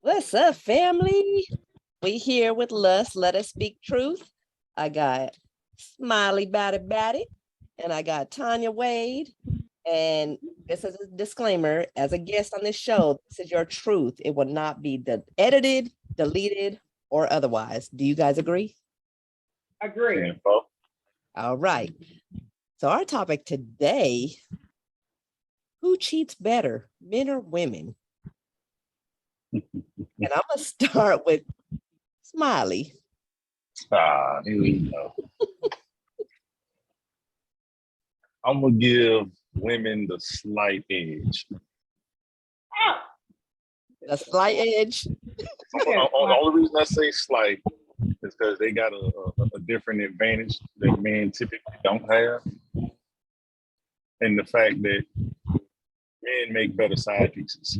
What's up, family? We here with L.U.S.T. Let Us Speak Truth. I got Smiley Batty, and I got Tanya Wade. And this is a disclaimer: as a guest on this show, this is your truth. It will not be edited, deleted, or otherwise. Do you guys agree? Agree. All right. So our topic today: who cheats better, men or women? And I'm gonna start with Smiley. Here we go. I'm gonna give women the slight edge. A slight edge. The only reason I say slight is because they got a different advantage that men typically don't have, and the fact that men make better side pieces.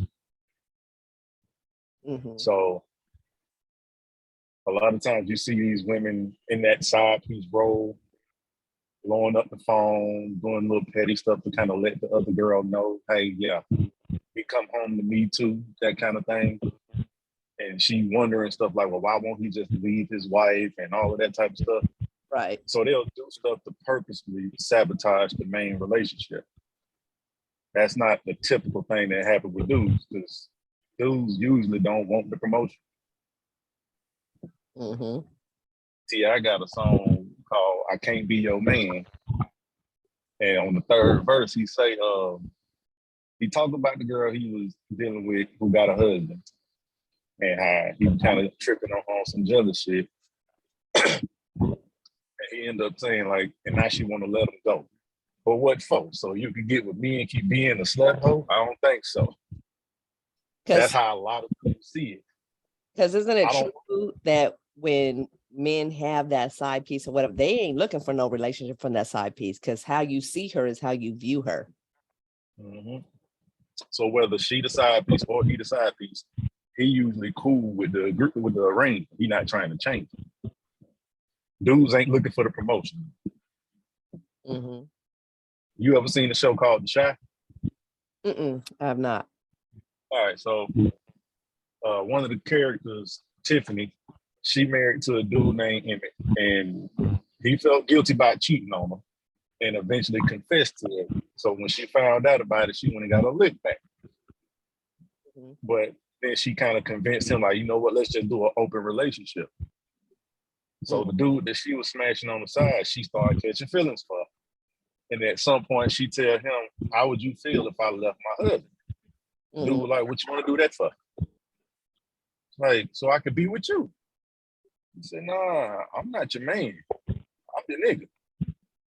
Mm-hmm. So a lot of times you see these women in that side piece role, blowing up the phone, doing little petty stuff to kind of let the other girl know, hey, yeah, he come home to me too, that kind of thing. And she wondering stuff like, well, why won't he just leave his wife and all of that type of stuff? Right. So they'll do stuff to purposely sabotage the main relationship. That's not the typical thing that happens with dudes, because dudes usually don't want the promotion. Mm-hmm. See, I got a song called I Can't Be Your Man. And on the third verse, he say, he talked about the girl he was dealing with who got a husband and how he was kind of tripping on some jealous shit. And he ended up saying, like, and now she want to let him go. But what for? So you can get with me and keep being a slut hoe? I don't think so. That's how a lot of people see it. Because isn't it true that when men have that side piece or whatever, they ain't looking for no relationship from that side piece, because how you see her is how you view her. Mm-hmm. So whether she the side piece or he the side piece, he usually cool with the arrangement. He not trying to change it. Dudes ain't looking for the promotion. Mm-hmm. You ever seen a show called The Chi? I have not. All right, so one of the characters, Tiffany, she married to a dude named Emmett, and he felt guilty about cheating on her and eventually confessed to it. So when she found out about it, she went and got a lick back. Mm-hmm. But then she kind of convinced him, like, you know what, let's just do an open relationship. So the dude that she was smashing on the side, she started catching feelings for. And at some point, she tell him, how would you feel if I left my husband? Mm-hmm. Dude was like, what you want to do that for? Like, so I could be with you. He said, nah, I'm not your man. I'm your nigga.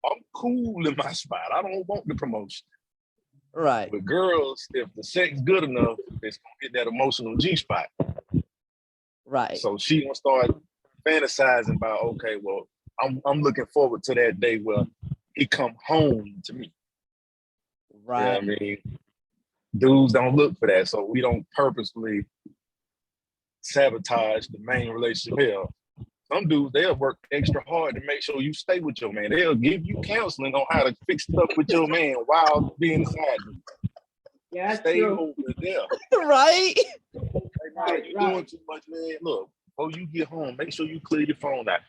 I'm cool in my spot. I don't want the promotion. Right. With girls, if the sex good enough, it's gonna get that emotional G spot. Right. So she gonna start fantasizing about, okay, well, I'm looking forward to that day where he come home to me. Right. You know what I mean? Dudes don't look for that, so we don't purposely sabotage the main relationship. Hell, some dudes, they'll work extra hard to make sure you stay with your man. They'll give you counseling on how to fix stuff with your man while being inside you. Yeah, stay true. over there. Right. Hey, you doing too much, man. Look, before you get home, make sure you clear your phone out.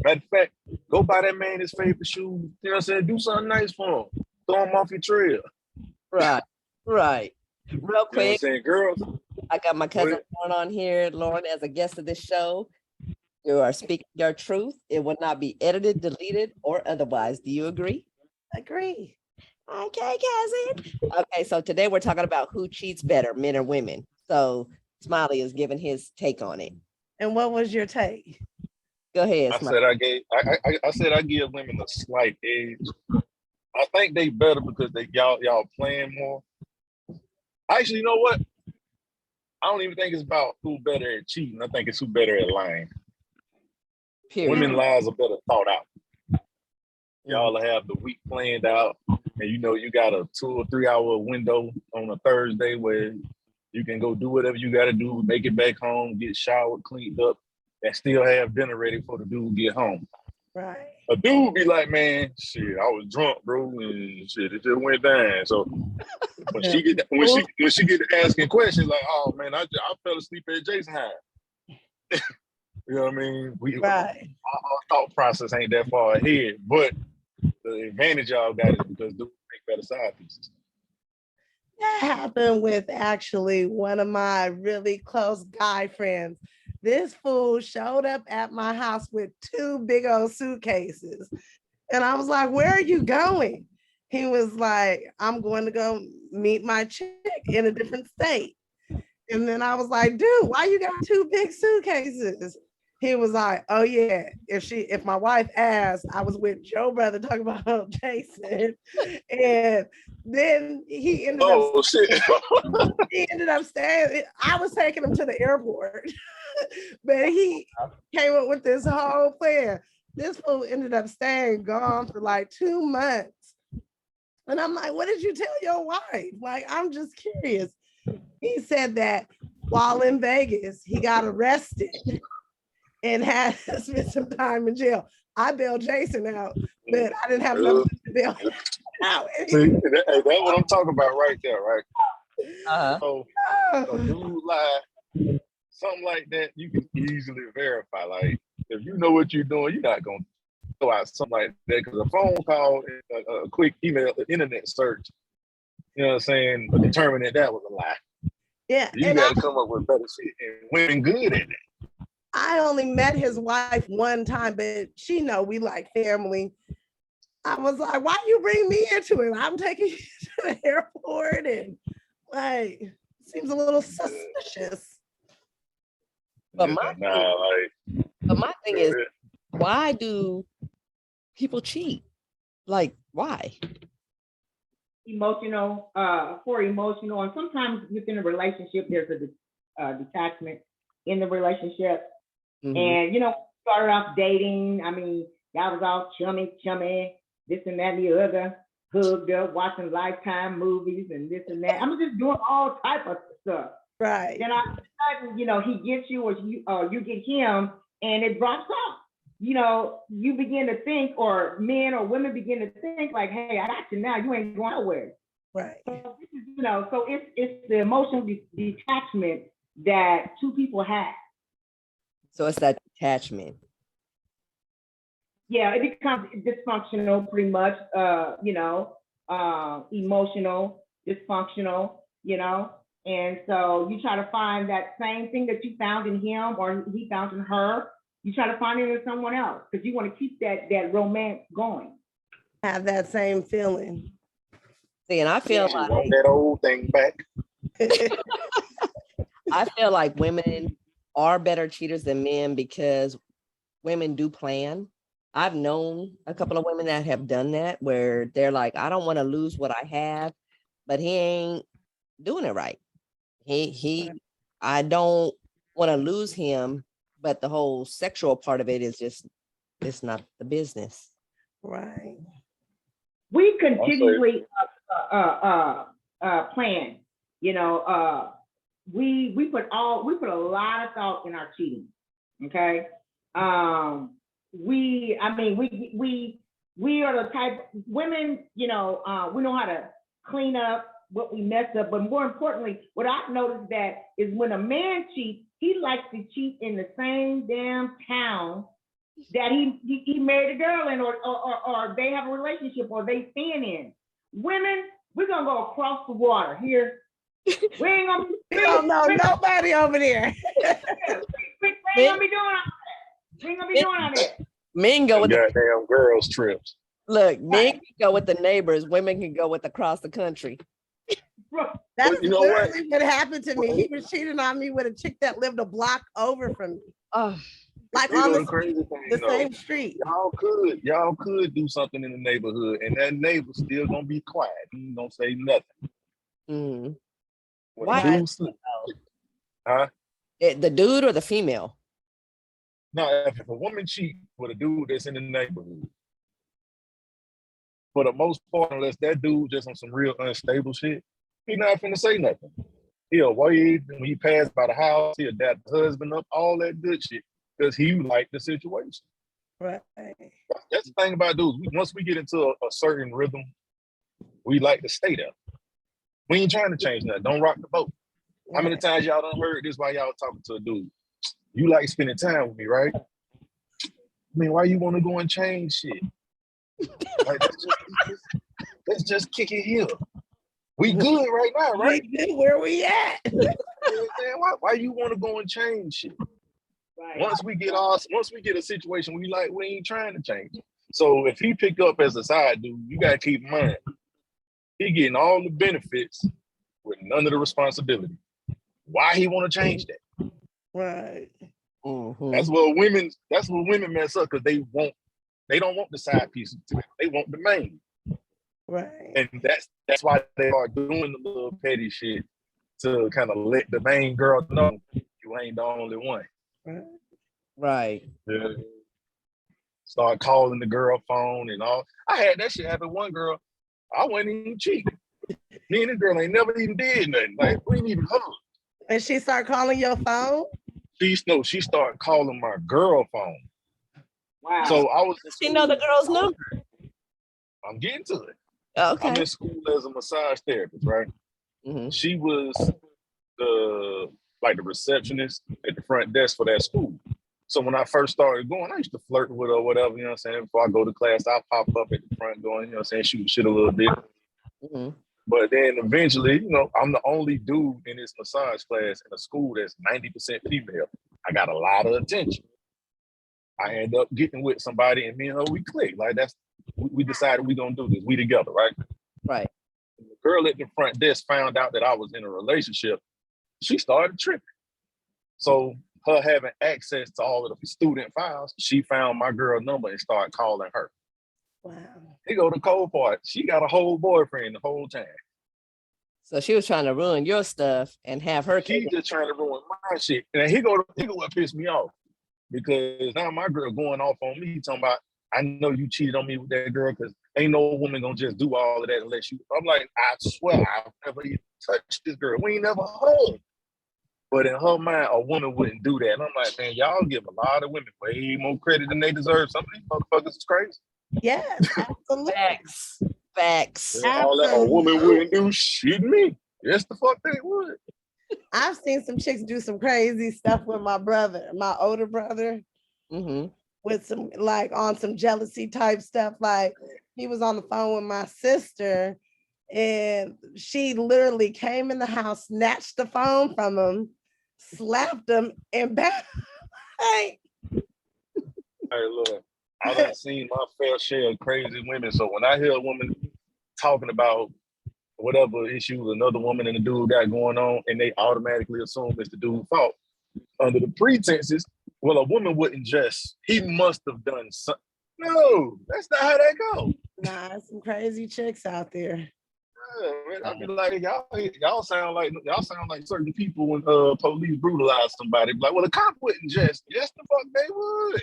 Matter of fact, go buy that man his favorite shoes. You know what I'm saying? Do something nice for him. Throw him off your trail. Right. Right. Real quick, you know what I'm saying, girls. I got my cousin Lauren on here. Lauren, as a guest of this show, you are speaking your truth. It will not be edited, deleted, or otherwise. Do you agree? Agree. Okay, cousin. Okay, so today we're talking about who cheats better, men or women. So Smiley is giving his take on it. And what was your take? Go ahead, Smiley. I said I give women a slight edge. I think they better because y'all playing more. Actually, you know what? I don't even think it's about who better at cheating. I think it's who better at lying. Period. Women lies are better thought out. Y'all have the week planned out, and you know you got a 2 or 3 hour window on a Thursday where you can go do whatever you got to do, make it back home, get showered, cleaned up, and still have dinner ready for the dude get home. Right. A dude be like, man, shit, I was drunk, bro, and shit, it just went down. So when Yeah. she get to asking questions like, oh man, I fell asleep at Jason's house. You know what I mean? Right. Our thought process ain't that far ahead, but the advantage y'all got is because dudes make better side pieces. That happened with actually one of my really close guy friends. This fool showed up at my house with 2 big old suitcases. And I was like, where are you going? He was like, I'm going to go meet my chick in a different state. And then I was like, dude, why you got 2 big suitcases? He was like, oh yeah, if my wife asked, I was with Joe brother talking about Jason. And then he ended up staying. I was taking him to the airport, but he came up with this whole plan. This fool ended up staying gone for like 2 months. And I'm like, what did you tell your wife? Like, I'm just curious. He said that while in Vegas, he got arrested and had to spend some time in jail. I bailed Jason out, but I didn't have enough to bail him out. See, that's what I'm talking about right there, right? Uh-huh. So a dude lie, something like that, you can easily verify. Like, if you know what you're doing, you're not gonna throw out something like that, because a phone call, a quick email, an internet search, you know what I'm saying, but determine that was a lie. Yeah, You got to come up with better shit, and women good at it. I only met his wife one time, but she know we like family. I was like, why you bring me into it? I'm taking you to the airport, and like, seems a little suspicious. But my thing is, why do people cheat? Like, why? Emotional, and sometimes within a relationship, there's a detachment in the relationship. Mhm. And, started off dating. I mean, y'all was all chummy, this and that and the other, hugged up, watching Lifetime movies and this and that. I'm just doing all type of stuff. Right. Then all of a sudden, he gets you, or you get him, and it drops off. You begin to think, or men or women begin to think like, hey, I got you now, you ain't going nowhere. Right. So, so it's the emotional detachment that 2 people have. So it's that detachment. Yeah, it becomes dysfunctional pretty much, emotional, dysfunctional, and so you try to find that same thing that you found in him or he found in her. You try to find it in someone else because you want to keep that romance going. Have that same feeling. See, and I feel You want that old thing back. I feel like women are better cheaters than men because women do plan. I've known a couple of women that have done that, where they're like, I don't want to lose what I have, but he ain't doing it right. I don't want to lose him, but the whole sexual part of it is just, it's not the business. Right. We continually plan. We put a lot of thought in our cheating. Okay. We are the type women, we know how to clean up what we messed up, but more importantly, what I've noticed that is when a man cheats, he likes to cheat in the same damn town that he married a girl in, or they have a relationship, or they stand in. Women, we're gonna go across the water here. We ain't gonna We don't know nobody over there. we ain't gonna be doing all that. We ain't gonna be doing all that. Men go with the goddamn girls trips. look, men can go with the neighbors, women can go with across the country. That's you know what? literally what happened to me. He was cheating on me with a chick that lived a block over from me. Oh, Like You on know the, the crazy thing, the though, same street. y'all could do something in the neighborhood, and that neighbor's still gonna be quiet. He ain't gonna say nothing. mm. When Why? the dude sleep, huh? The dude or the female? Now, if a woman cheat with a dude that's in the neighborhood, for the most part, unless that dude just on some real unstable shit, he not finna say nothing. He'll wave when he pass by the house. He'll dap the husband up, all that good shit, because he liked the situation. Right. That's the thing about dudes. Once we get into a certain rhythm, we like to stay there. We ain't trying to change that. Don't rock the boat. How many Right. times y'all done heard this while y'all talking to a dude? You like spending time with me, right? I mean, why you want to go and change shit? Like, let's just kick it here. We good right now, right? Where we at? You know what I'm saying? Why you want to go and change shit? Right. Once we get a situation we ain't trying to change it. So if he pick up as a side dude, you gotta keep in mind, he getting all the benefits with none of the responsibility. Why he want to change that? Right. Mhm. That's what women mess up because they don't want the side piece. They want the main. Right. And that's why they are doing the little petty shit to kind of let the main girl know you ain't the only one. Right. Yeah. Start calling the girl phone and all. I had that shit happen. One girl, I wasn't even cheating. Me and this girl ain't never even did nothing. Like we ain't even hugged. And she start calling your phone? She started calling my girl phone. Wow. So I was. She know the girl's number. I'm getting to it. Okay. I'm in school as a massage therapist, right? Mhm. She was the receptionist at the front desk for that school. So when I first started going, I used to flirt with her or whatever, you know what I'm saying? Before I go to class, I'll pop up at the front going, you know what I'm saying, shoot shit a little bit. Mhm. But then eventually, you know, I'm the only dude in this massage class in a school that's 90% female. I got a lot of attention. I end up getting with somebody and me and her, we click. Like we decided we gonna do this. We together, right? Right. When the girl at the front desk found out that I was in a relationship, she started tripping. So her having access to all of the student files, she found my girl number and started calling her. Wow. He go to cold part. She got a whole boyfriend the whole time. So she was trying to ruin your stuff and have her He keep. just trying to ruin my shit. And he go what pissed me off. Because now my girl going off on me, talking about, I know you cheated on me with that girl because ain't no woman gonna just do all of that unless you. I'm like, I swear I've never even touched this girl. We ain't never hugged. But in her mind, a woman wouldn't do that. And I'm like, man, y'all give a lot of women way more credit than they deserve. Some of these motherfuckers is crazy. Yes, absolutely. Facts. All that a woman wouldn't do shit me. Yes, the fuck they would. I've seen some chicks do some crazy stuff with my brother, my older brother, Mm-hmm. with some like on some jealousy type stuff. Like he was on the phone with my sister and she literally came in the house, snatched the phone from him, slapped him, and hey. Hey, look, I done seen my fair share of crazy women. So when I hear a woman talking about whatever issue another woman and a dude got going on, and they automatically assume it's the dude's fault under the pretenses, well, a woman wouldn't just, he must have done something. No, that's not how that goes. Nah, some crazy chicks out there. Yeah, man, I be like, y'all sound like certain people when police brutalize somebody. Be like, well, the cop wouldn't just. Yes, the fuck they would.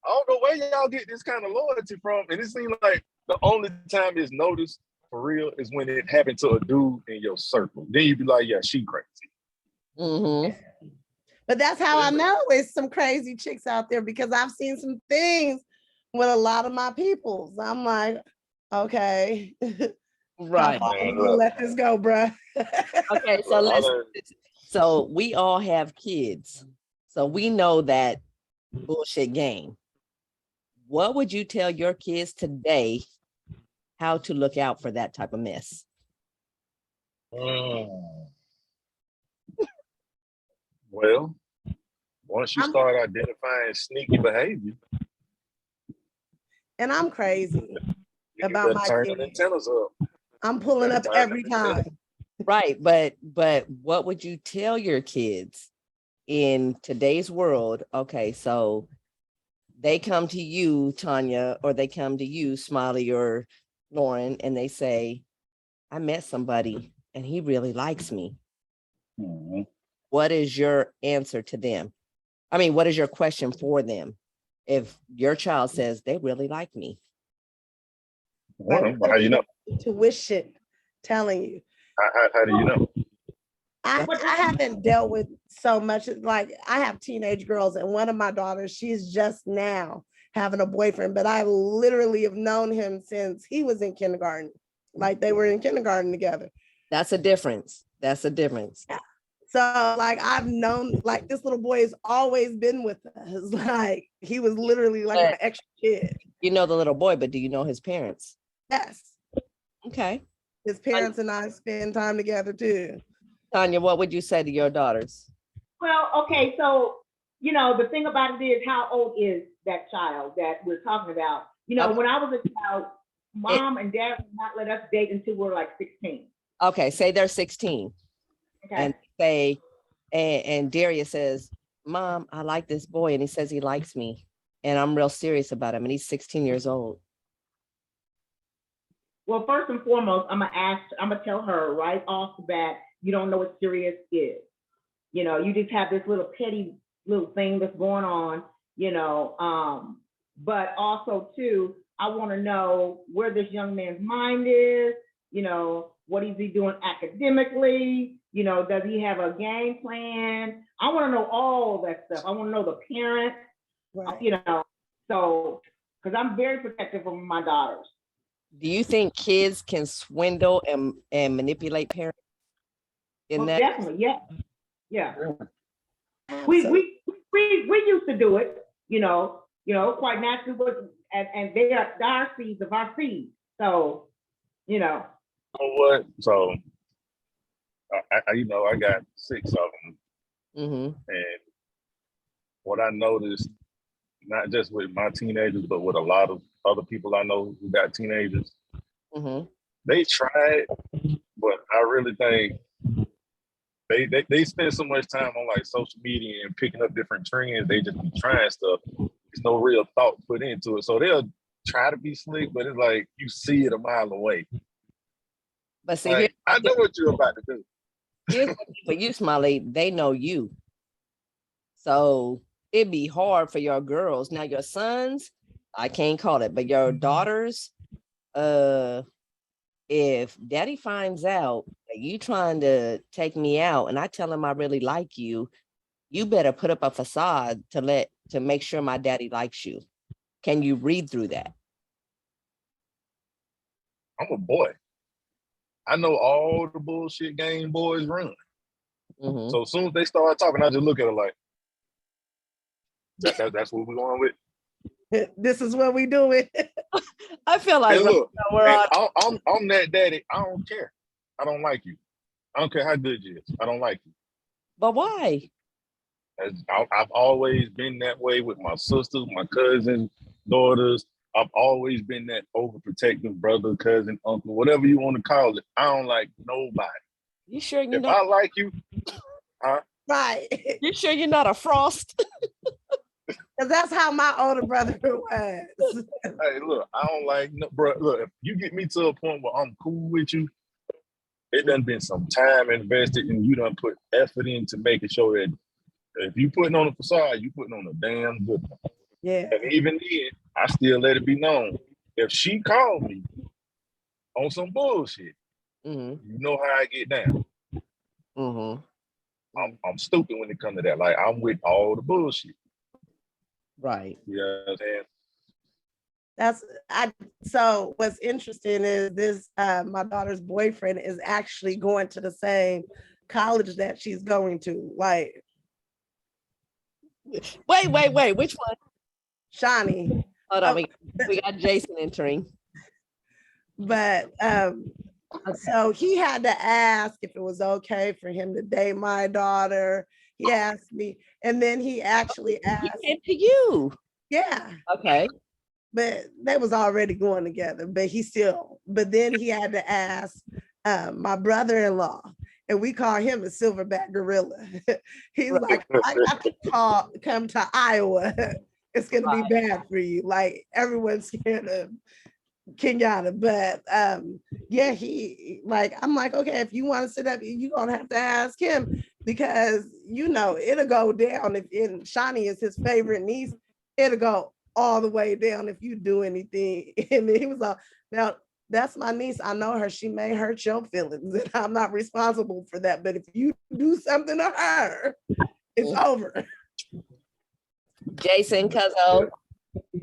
I don't know where y'all get this kind of loyalty from, and it seems like the only time it's noticed for real is when it happened to a dude in your circle. Then you be like, yeah, she crazy. Mm-hmm. But that's how I know it's some crazy chicks out there because I've seen some things with a lot of my peoples. I'm like, okay, Right. how far you gonna let this go, bruh? Okay, so so we all have kids. So we know that bullshit game. What would you tell your kids today how to look out for that type of mess? Well, once you start identifying sneaky behavior, And I'm crazy you about my turn the kids. antennas up. I'm pulling up every time. Right, but what would you tell your kids in today's world? Okay, so they come to you, Tanya, or they come to you, Smiley or Lauren, and they say, I met somebody and he really likes me. Mm-hmm. What is your answer to them? I mean, what is your question for them? If your child says they really like me. Well, how do you know? Intuition telling you. How do you know? I haven't dealt with so much. Like I have teenage girls, and one of my daughters, she's just now having a boyfriend, but I literally have known him since he was in kindergarten. Like they were in kindergarten together. That's a difference. That's a difference. Yeah. So like I've known like this little boy has always been with us. Like he was literally like my extra kid. You know the little boy, but do you know his parents? Yes. Okay. His parents and I spend time together too. Tanya, what would you say to your daughters? Well, okay, so the thing about it is, how old is that child that we're talking about? Okay. When I was a child, mom and dad would not let us date until we were like 16. Okay, say they're 16. Okay. And say, and Darius says, Mom, I like this boy, and he says he likes me, and I'm real serious about him, and he's 16 years old. Well, first and foremost, I'm gonna tell her right off the bat, you don't know what serious is. You just have this little petty little thing that's going on, but also too, I want to know where this young man's mind is, what is he doing academically, does he have a game plan? I want to know all that stuff. I want to know the parents, Right. so, because I'm very protective of my daughters. Do you think kids can swindle and manipulate parents? Well, definitely, yeah. Yeah. We used to do it, quite naturally, but and they are our seeds of our seeds. So, You know what? So I got 6 of them, Mm-hmm. and what I noticed, not just with my teenagers, but with a lot of other people I know who got teenagers, Mm-hmm. they tried, but I really think they spend so much time on like social media and picking up different trends. They just be trying stuff. There's no real thought put into it. So they'll try to be slick, but it's like you see it a mile away. But see, Like, I know what you're about to do. here's the thing for you, Smiley, they know you. So it'd be hard for your girls. Now your sons, I can't call it, but your daughters, if daddy finds out that you trying to take me out and I tell him I really like you, you better put up a facade to make sure my daddy likes you. Can you read through that? I'm a boy. I know all the bullshit game boys run. Mm-hmm. So as soon as they start talking, I just look at it like, that's what we're going with. This is what we do it. I feel like Hey, look, we're on. I'm that daddy. I don't care. I don't like you. I don't care how good you is. I don't like you. But why? I've always been that way with my sisters, my cousins, daughters. I've always been that overprotective brother, cousin, uncle, whatever you want to call it. I don't like nobody. You sure you If not? I like you, Right. You sure you're not a Frost? Because that's how my older brother was. hey, look, I don't like no, bro. Look, if you get me to a point where I'm cool with you, it done been some time invested, and you done put effort into making sure that if you putting on a facade, you putting on a damn good one. Yeah. And even then, I still let it be known. If she called me on some bullshit, Mm-hmm. you know how I get down. Mm-hmm. I'm stupid when it comes to that. Like, I'm with all the bullshit. Right. You know what I'm saying? So what's interesting is this my daughter's boyfriend is actually going to the same college that she's going to. Like, Wait. Which one? Shawnee. Hold on. We got Jason entering. But so he had to ask if it was okay for him to date my daughter. He asked me, and then he actually He asked. came to you. Yeah. Okay. But they was already going together, but then he had to ask my brother-in-law, and we call him a silverback gorilla. He's like, I got to come to Iowa. It's gonna be bad for you. Like, everyone's scared of Kenyatta. But yeah, he like, I'm like, okay, if you want to sit up, you're gonna have to ask him, because it'll go down. If Shawnee is his favorite niece, it'll go all the way down if you do anything. And he was like, now That's my niece. I know her. She may hurt your feelings, and I'm not responsible for that. But if you do something to her, it's over. Jason Cuzzo,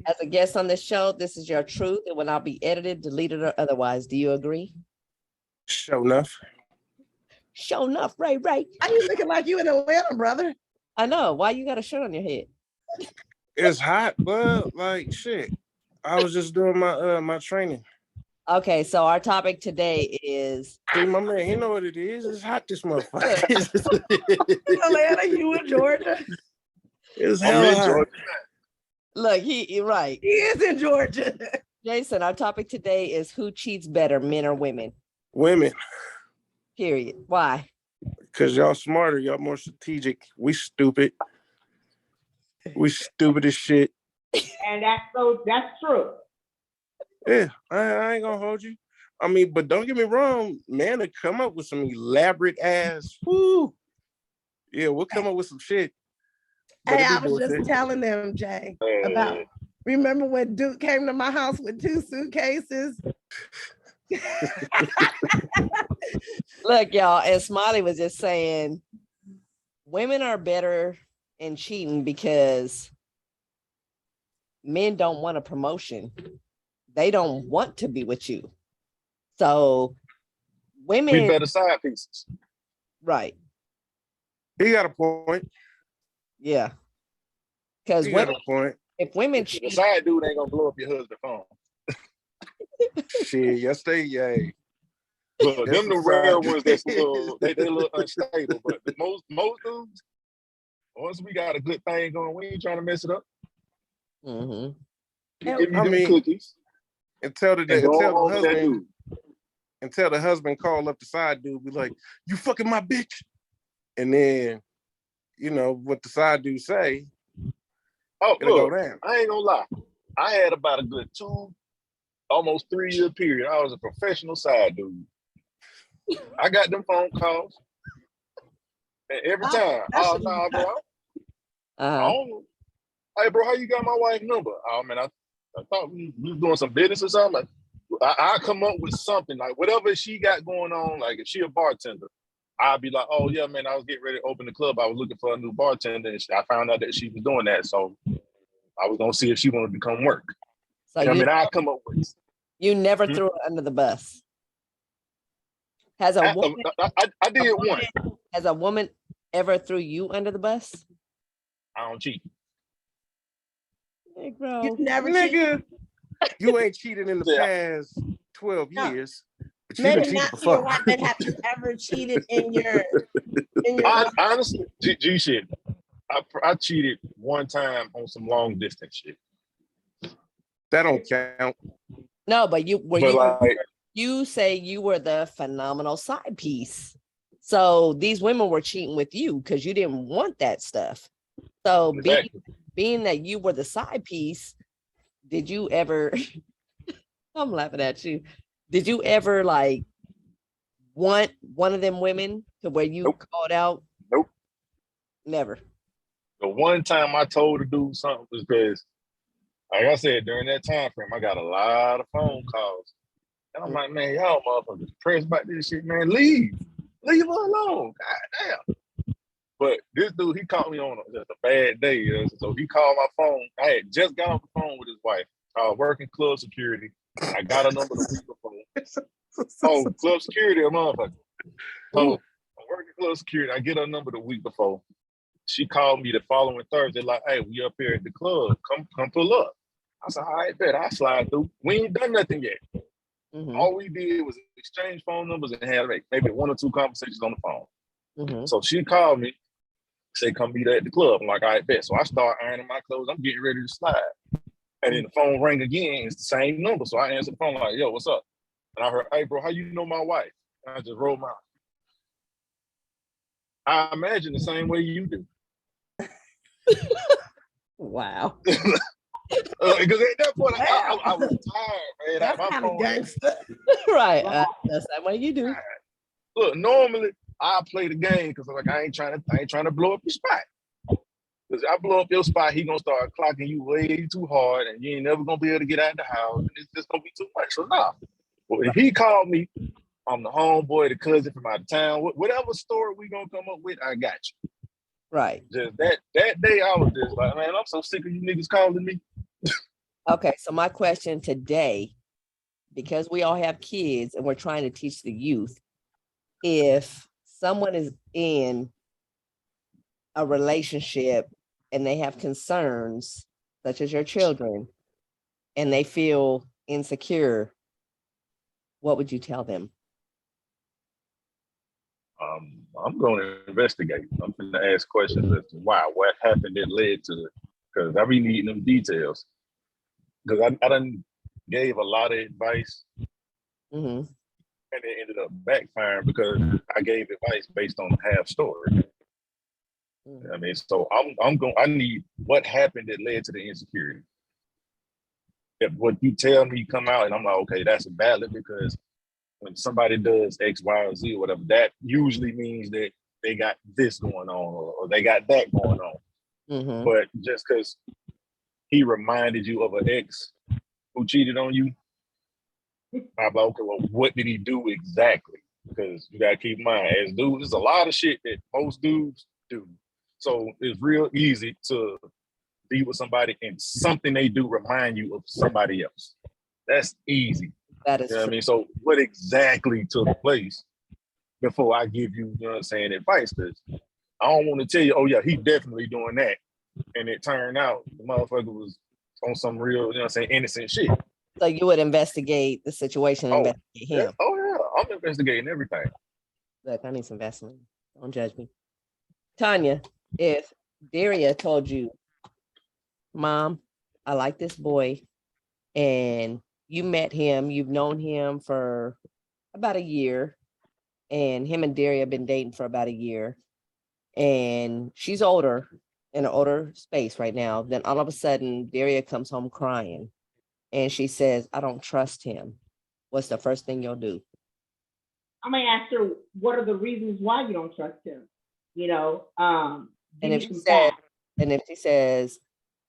as a guest on this show, this is your truth. It will not be edited, deleted, or otherwise. Do you agree? Sure enough. Sure enough, right. Why you looking like you in Atlanta, brother? I know. Why you got a shirt on your head? It's hot, but like shit. I was just doing my training. Okay, so our topic today is See, my man, you know what it is. It's hot this motherfucker. Atlanta, you in Georgia? It's I'm hell in hot. Georgia. look, he right. He is in Georgia. Jason, our topic today is who cheats better, men or women? Women, Period. Why? because y'all smarter, y'all more strategic. We stupid. We stupid as shit. And that's true. Yeah, I ain't gonna hold you. I mean, but don't get me wrong, man, to come up with some elaborate ass. Woo. Yeah, we'll come up with some shit. But Hey, it be I was just bullshit. telling them, Jay, about remember when Duke came to my house with 2 suitcases? Look, y'all, and Smiley was just saying women are better in cheating because men don't want a promotion. They don't want to be with you. So women, We better side pieces. right. He got a point. Yeah. Because He got women, a point. if women The cheat, side dude ain't gonna blow up your husband's phone. Shit, yes, yay. Look, That's them the a rare side. ones that's a little, they a little unstable. But the most dudes, once we got a good thing going, we ain't trying to mess it up. Mhm. We give you I them mean, cookies and tell and go home to that husband, dude. and tell the husband call up the side dude, be like, "You fucking my bitch," and then, you know what the side dude say, Oh, it'll go look, down. I ain't gonna lie. I had about a good almost 3 year period. I was a professional side dude. I got them phone calls. And every time, oh, no, bro. I don't know. Hey, bro, how you got my wife's number? Oh, man, I thought we was doing some business or something. Like, I come up with something, like whatever she got going on, like if she a bartender, I'll be like, oh, yeah, man, I was getting ready to open the club. I was looking for a new bartender, and I found out that she was doing that. So I was going to see if she wanted to come work. So I mean, I come up with you never threw her under the bus. Has a woman, I did one. has a woman ever threw you under the bus? I don't cheat. Hey, bro. You never cheated. Nigga, you ain't cheated in the Yeah. past 12 No. years, but you done Maybe cheated not to your before. wife, but have you ever cheated in your Honestly, G shit. I cheated one time on some long distance shit. That don't count. No, but But you say you were the phenomenal side piece. So these women were cheating with you because you didn't want that stuff. So exactly. being that you were the side piece, did you ever I'm laughing at you. Did you ever like want one of them women to where you Nope. called out? Nope. Never. The one time I told her to do something was because, like I said, during that time frame, I got a lot of phone calls. And I'm like, man, y'all motherfuckers pressed about this shit, man. Leave her alone. God damn. But this dude, he caught me on just a bad day. So he called my phone. I had just got off the phone with his wife, working club security. I got a number the week before. Oh, club security, a motherfucker. So I'm working club security. I get her number the week before. She called me the following Thursday, like, hey, we up here at the club. Come pull up. I said, all right, bet. I slide through. We ain't done nothing yet. Mhm. All we did was exchange phone numbers and had like maybe 1 or 2 conversations on the phone. Mhm. So she called me, said, come meet her at the club. I'm like, all right, bet. So I start ironing my clothes. I'm getting ready to slide. And then the phone rang again. It's the same number. So I answered the phone like, yo, what's up? And I heard, hey, bro, how you know my wife? And I just rolled my eyes. I imagine the same way you do. Wow. Because at that point, I was tired, man. That's My kind of phone. gangster. Right. That's that way you do. Look, normally I play the game because like I ain't trying to blow up your spot. Because I blow up your spot, he gonna start clocking you way too hard, and you ain't never gonna be able to get out of the house, and it's just gonna be too much. So nah, Well, if he called me, I'm the homeboy, the cousin from out of town. Whatever story we gonna come up with, I got you. Right. Just that day, I was just like, man, I'm so sick of you niggas calling me. Okay. So my question today, because we all have kids and we're trying to teach the youth, if someone is in a relationship and they have concerns, such as your children, and they feel insecure, what would you tell them? I'm going to investigate. I'm going to ask questions as to why, what happened that led to it. Because I be needing them details. Because I done gave a lot of advice Mm-hmm. and it ended up backfiring because I gave advice based on half story. I mean, so I need what happened that led to the insecurity. If what you tell me come out and I'm like, okay, that's valid because when somebody does X, Y, or Z or whatever, that usually means that they got this going on or they got that going on. Mm-hmm. But just because he reminded you of an ex who cheated on you, I'm like, okay, well, what did he do exactly? Because you gotta keep in mind, as dudes, there's a lot of shit that most dudes do. So it's real easy to be with somebody and something they do remind you of somebody else. That's easy. That is You know what I true. mean? So what exactly took place before I give you, you know what I'm saying, advice? Because I don't want to tell you, oh yeah, he definitely doing that. And it turned out the motherfucker was on some real, you know what I'm saying, innocent shit. So you would investigate the situation and Oh, investigate yeah. him. Oh yeah, I'm investigating everything. Look, I need some Vaseline. Don't judge me. Tanya, if Daria told you, Mom, I like this boy, and you met him, you've known him for about a year, and him and Daria have been dating for about a year, and she's older, in an older space right now, then all of a sudden Daria comes home crying and she says, I don't trust him. What's the first thing you'll do? I may ask her, what are the reasons why you don't trust him? You know, And if she says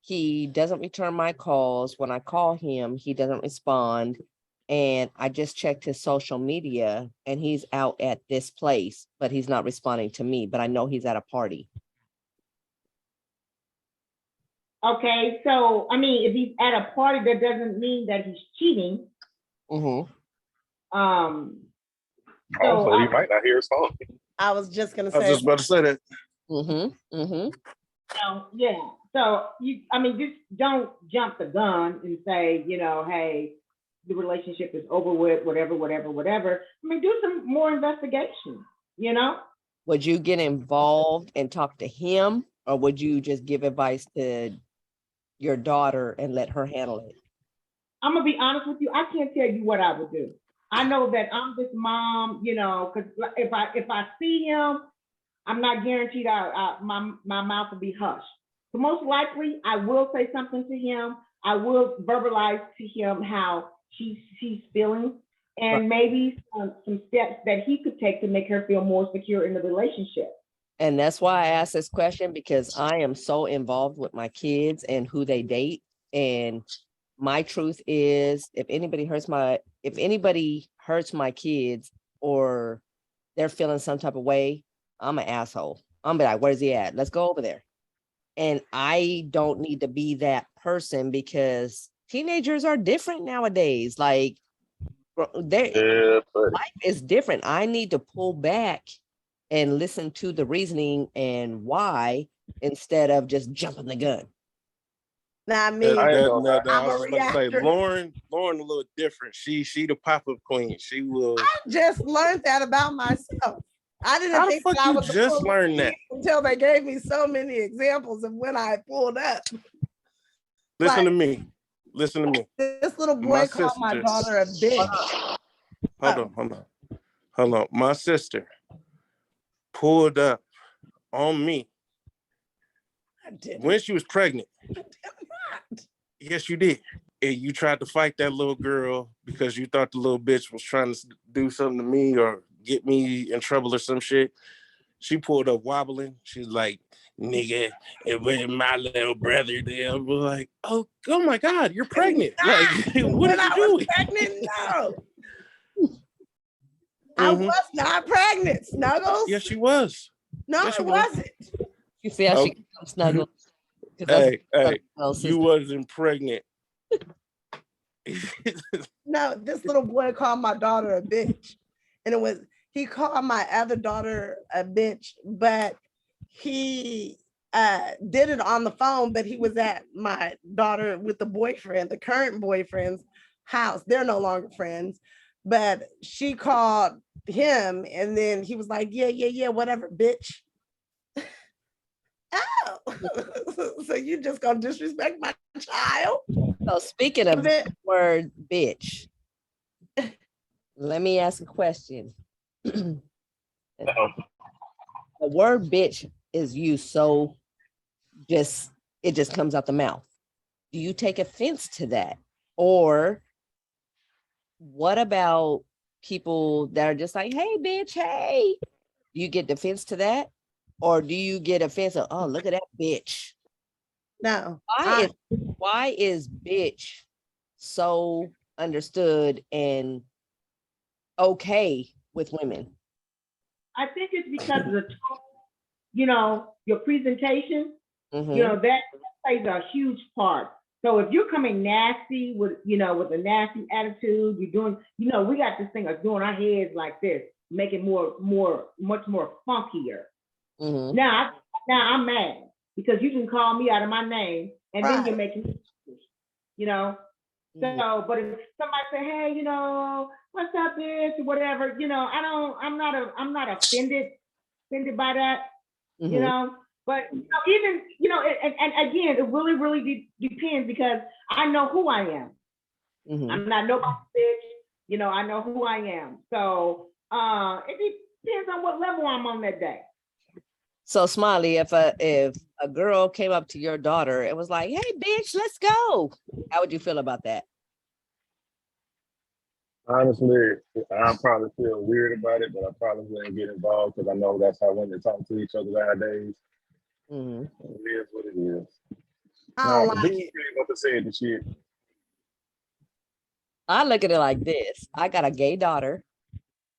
he doesn't return my calls, when I call him, he doesn't respond. And I just checked his social media and he's out at this place, but he's not responding to me, but I know he's at a party. Okay, so I mean, if he's at a party, that doesn't mean that he's cheating. Mm-hmm. Also, he might not hear his phone. I was just gonna I was say. just about to say that. Mm-hmm. Mm-hmm. So, yeah. So just don't jump the gun and say, you know, hey, the relationship is over with, whatever. I mean, do some more investigation, you know? Would you get involved and talk to him, or would you just give advice to your daughter and let her handle it? I'm gonna be honest with you. I can't tell you what I would do. I know that I'm this mom, you know, because if I see him, I'm not guaranteed my mouth will be hushed. So most likely, I will say something to him. I will verbalize to him how she's feeling, and maybe some steps that he could take to make her feel more secure in the relationship. And that's why I asked this question, because I am so involved with my kids and who they date. And my truth is, if anybody hurts my kids or they're feeling some type of way, I'm an asshole. I'm be like, where's he at? Let's go over there. And I don't need to be that person, because teenagers are different nowadays. Like, life is different. I need to pull back and listen to the reasoning and why, instead of just jumping the gun. Not me. I I I'm was a about to say, reactor. Lauren a little different. She the pop-up queen. She will. I just learned that about myself. I didn't How the think fuck that I you was just learned that? until they gave me so many examples of when I pulled up. Listen to me. This little boy My called my sister- daughter a bitch. Hold on. My sister pulled up on me when she was pregnant. I did not. Yes, you did. And you tried to fight that little girl because you thought the little bitch was trying to do something to me or get me in trouble or some shit. She pulled up wobbling. She's like, nigga, it was my little brother there. We're like, oh my God, you're pregnant. Like, what When did you I do? was pregnant, no. I Mhm. was not pregnant, Snuggles. Yes, she was. No, Yes, she it was. wasn't. You see how Oh. she comes Snuggles? 'Cause that's Hey, hey, little you sister. wasn't pregnant. No, this little boy called my daughter a bitch. And he called my other daughter a bitch, but he did it on the phone, but he was at my daughter with the current boyfriend's house. They're no longer friends, but she called him and then he was like, yeah, whatever, bitch. Oh, so you just gonna disrespect my child? So speaking of the word bitch, let me ask a question. The word bitch is used so it just comes out the mouth. Do you take offense to that? Or what about people that are just like, hey, bitch, hey? Do you get offense to that? Or do you get offense of, oh, look at that bitch? No. Why is bitch so understood and okay with women? I think it's because of the tone, you know, your presentation, Mhm. you know, that plays a huge part. So if you're coming nasty with, you know, with a nasty attitude, you're doing, you know, we got this thing of doing our heads like this, make it much more funkier. Mhm. Now I'm mad because you can call me out of my name and then you're making, you know. So, but if somebody say, hey, you know, what's up, bitch, or whatever, you know, I'm not offended by that, you know. But you know, even, you know, and again, it really depends because I know who I am. I'm not nobody's bitch, you know. I know who I am. So it depends on what level I'm on that day. So Smiley, if a girl came up to your daughter and was like, hey, bitch, let's go, how would you feel about that? Honestly, I probably feel weird about it, but I probably wouldn't get involved because I know that's how women talk to each other nowadays. It is what it is. I don't like dude it. came up and said the shit. I look at it like this. I got a gay daughter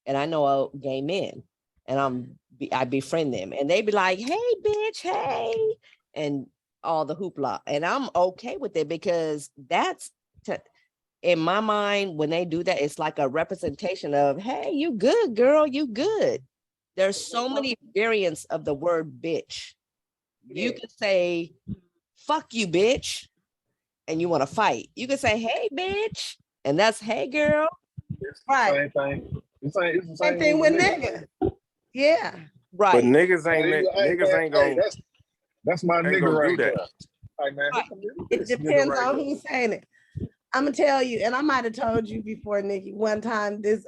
and I know gay men and I befriend them and they be like, hey, bitch, hey, and all the hoopla. And I'm okay with it because that's in my mind, when they do that, it's like a representation of, hey, you good, girl, you good. There's so many variants of the word bitch. You could say, fuck you, bitch, and you want to fight. You could say, hey, bitch, and that's hey, girl. It's Right. the same thing. It's the Same thing with nigga. Yeah. Right. But niggas ain't gonna. That's my nigga gonna right do that. there. Like, man, Right. It depends on who's saying it. I'm gonna tell you, and I might have told you before, Nikki. One time, this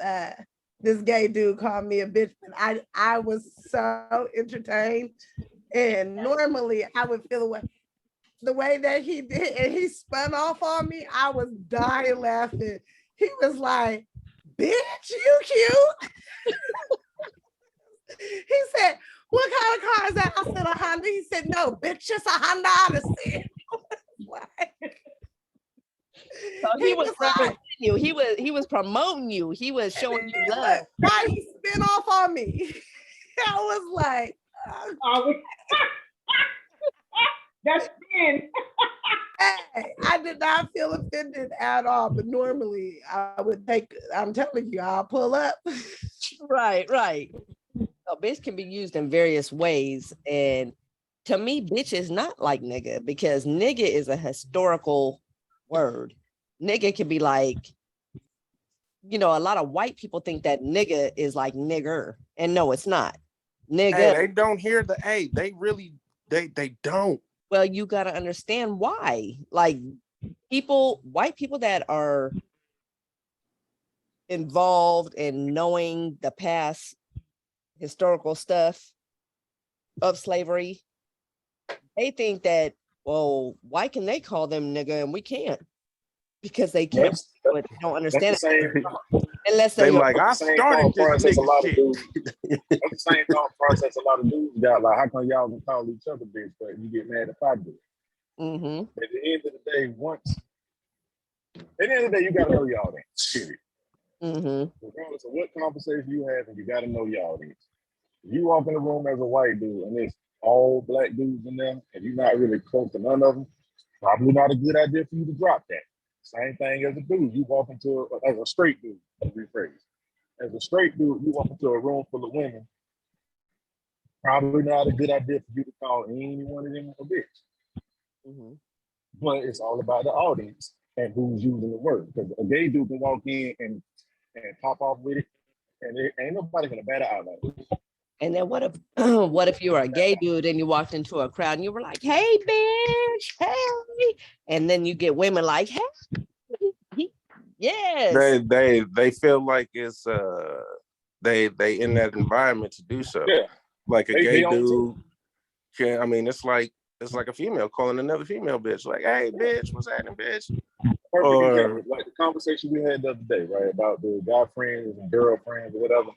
gay dude called me a bitch, and I was so entertained. And normally, I would feel the way that he did, and he spun off on me. I was dying laughing. He was like, "Bitch, you cute." He said, "What kind of car is that?" I said, "A Honda." He said, "No, bitch, just a Honda Odyssey." So he was representing you. He was promoting you. He was showing you love. Why he spin off on me? I was like, that's spin. Hey, I did not feel offended at all. But normally I would I'm telling you, I'll pull up. Right. So bitch can be used in various ways. And to me, bitch is not like nigga because nigga is a historical word. Nigga can be like, you know, a lot of white people think that nigga is like nigger. And no, it's not. Nigga. Hey, they don't hear the A. They really, they don't. Well, you got to understand why. Like white people that are involved in knowing the past historical stuff of slavery, they think that, well, why can they call them nigga and we can't? Because they can't, but they don't understand it. Unless they like, I started this nigga shit. That's the same thought process a lot of dudes got. Like, how come y'all can call each other bitch, but you get mad if I do it? At the end of the day, at the end of the day, you gotta know y'all that shit. Mm-hmm. Regardless of what conversation you have, and you got to know your audience. If you walk in the room as a white dude and it's all black dudes in there, and you're not really close to none of them, probably not a good idea for you to drop that. Same thing as a dude. You walk into as a straight dude, rephrase. As a straight dude, you walk into a room full of women, probably not a good idea for you to call any one of them a bitch. Mm-hmm. But it's all about the audience and who's using the word. Because a gay dude can walk in and pop off with it, and there ain't nobody gonna bat an eyelash. And then what if what if you were a gay dude and you walked into a crowd and you were like, "Hey, bitch, hey," and then you get women like, "Hey, yes." They feel like it's they in that environment to do so. Yeah, Like a they gay on dude can, I mean, it's like a female calling another female bitch, like, "Hey, bitch, what's happening, bitch?" perfect Or example, like the conversation we had the other day, right, about the guy friends and girlfriends or whatever.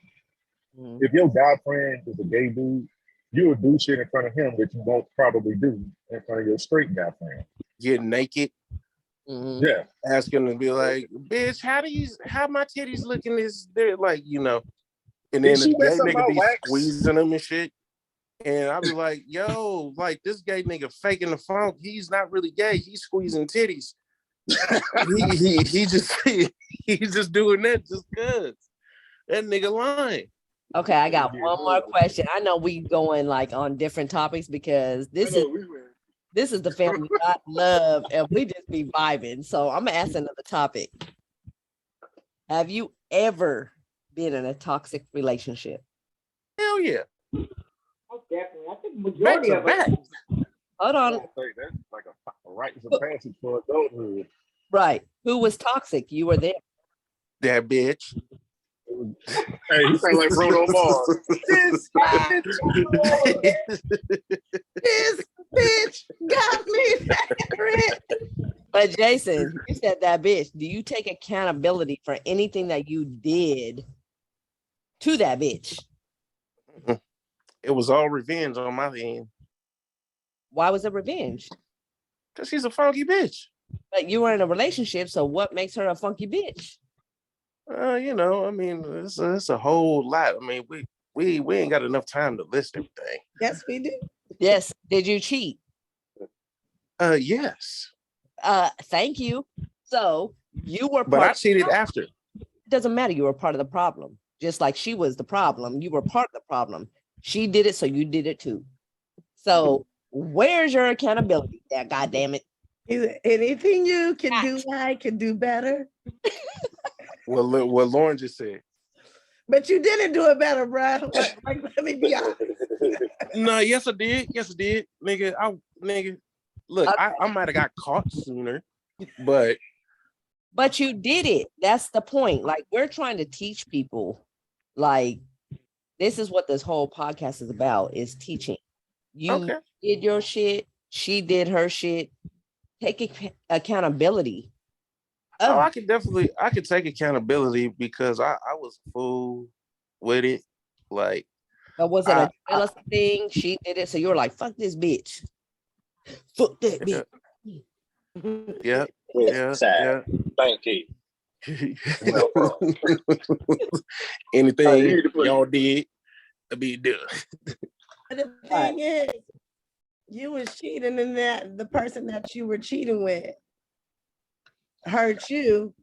Mhm. If your guy friend is a gay dude, you would do shit in front of him that you won't probably do in front of your straight guy friend. get naked, Mhm. Yeah, asking to be like, "Bitch, how my titties looking?" Is there, like, you know? And did then the she wear gay something nigga about be wax? squeezing them and shit. And I'll be like, "Yo, like, this gay nigga faking the funk. He's not really gay. He's squeezing titties. he just he's just doing that just cause that nigga lying." Okay, I got one more question. I know we going like on different topics because this is the family I love, and we just be vibing. So I'm gonna ask another topic. Have you ever been in a toxic relationship? Hell yeah, Most definitely. I think back majority to of back. us. Hold I on. don't think that's like a rites of passage for adulthood. Right. Who was toxic? You were there. That bitch. Hey, he sound like Bruno Mars. This bitch got me married. But Jason, you said that bitch. Do you take accountability for anything that you did to that bitch? It was all revenge on my end Why was it revenge? because she's a funky bitch. But you were in a relationship, so what makes her a funky bitch? You know, I mean, it's a whole lot. I mean, we ain't got enough time to list everything. Yes, we do. Yes. Did you cheat? Yes, Thank you. So you were but I part. cheated after. It doesn't matter. You were part of the problem. Just like she was the problem. You were part of the problem. She did it, so you did it too. So where's your accountability? Yeah, God damn it. Anything you can do right, can do better. Well, what Lauren just said. But you didn't do it better, bro. Let me be honest. No, yes I did. Yes I did, nigga. Look, Okay. I might have got caught sooner, but But you did it. That's the point. Like, we're trying to teach people, like, this is what this whole podcast is about, is teaching. You okay. did your shit. She did her shit. Take accountability. Oh, I could take accountability because I was a fool with it. Like, But was it a jealous thing? She did it. So you were like, fuck this bitch. Fuck that bitch. yeah. Thank you. Anything y'all did, to be done. The thing is, you was cheating, and that the person that you were cheating with hurt you,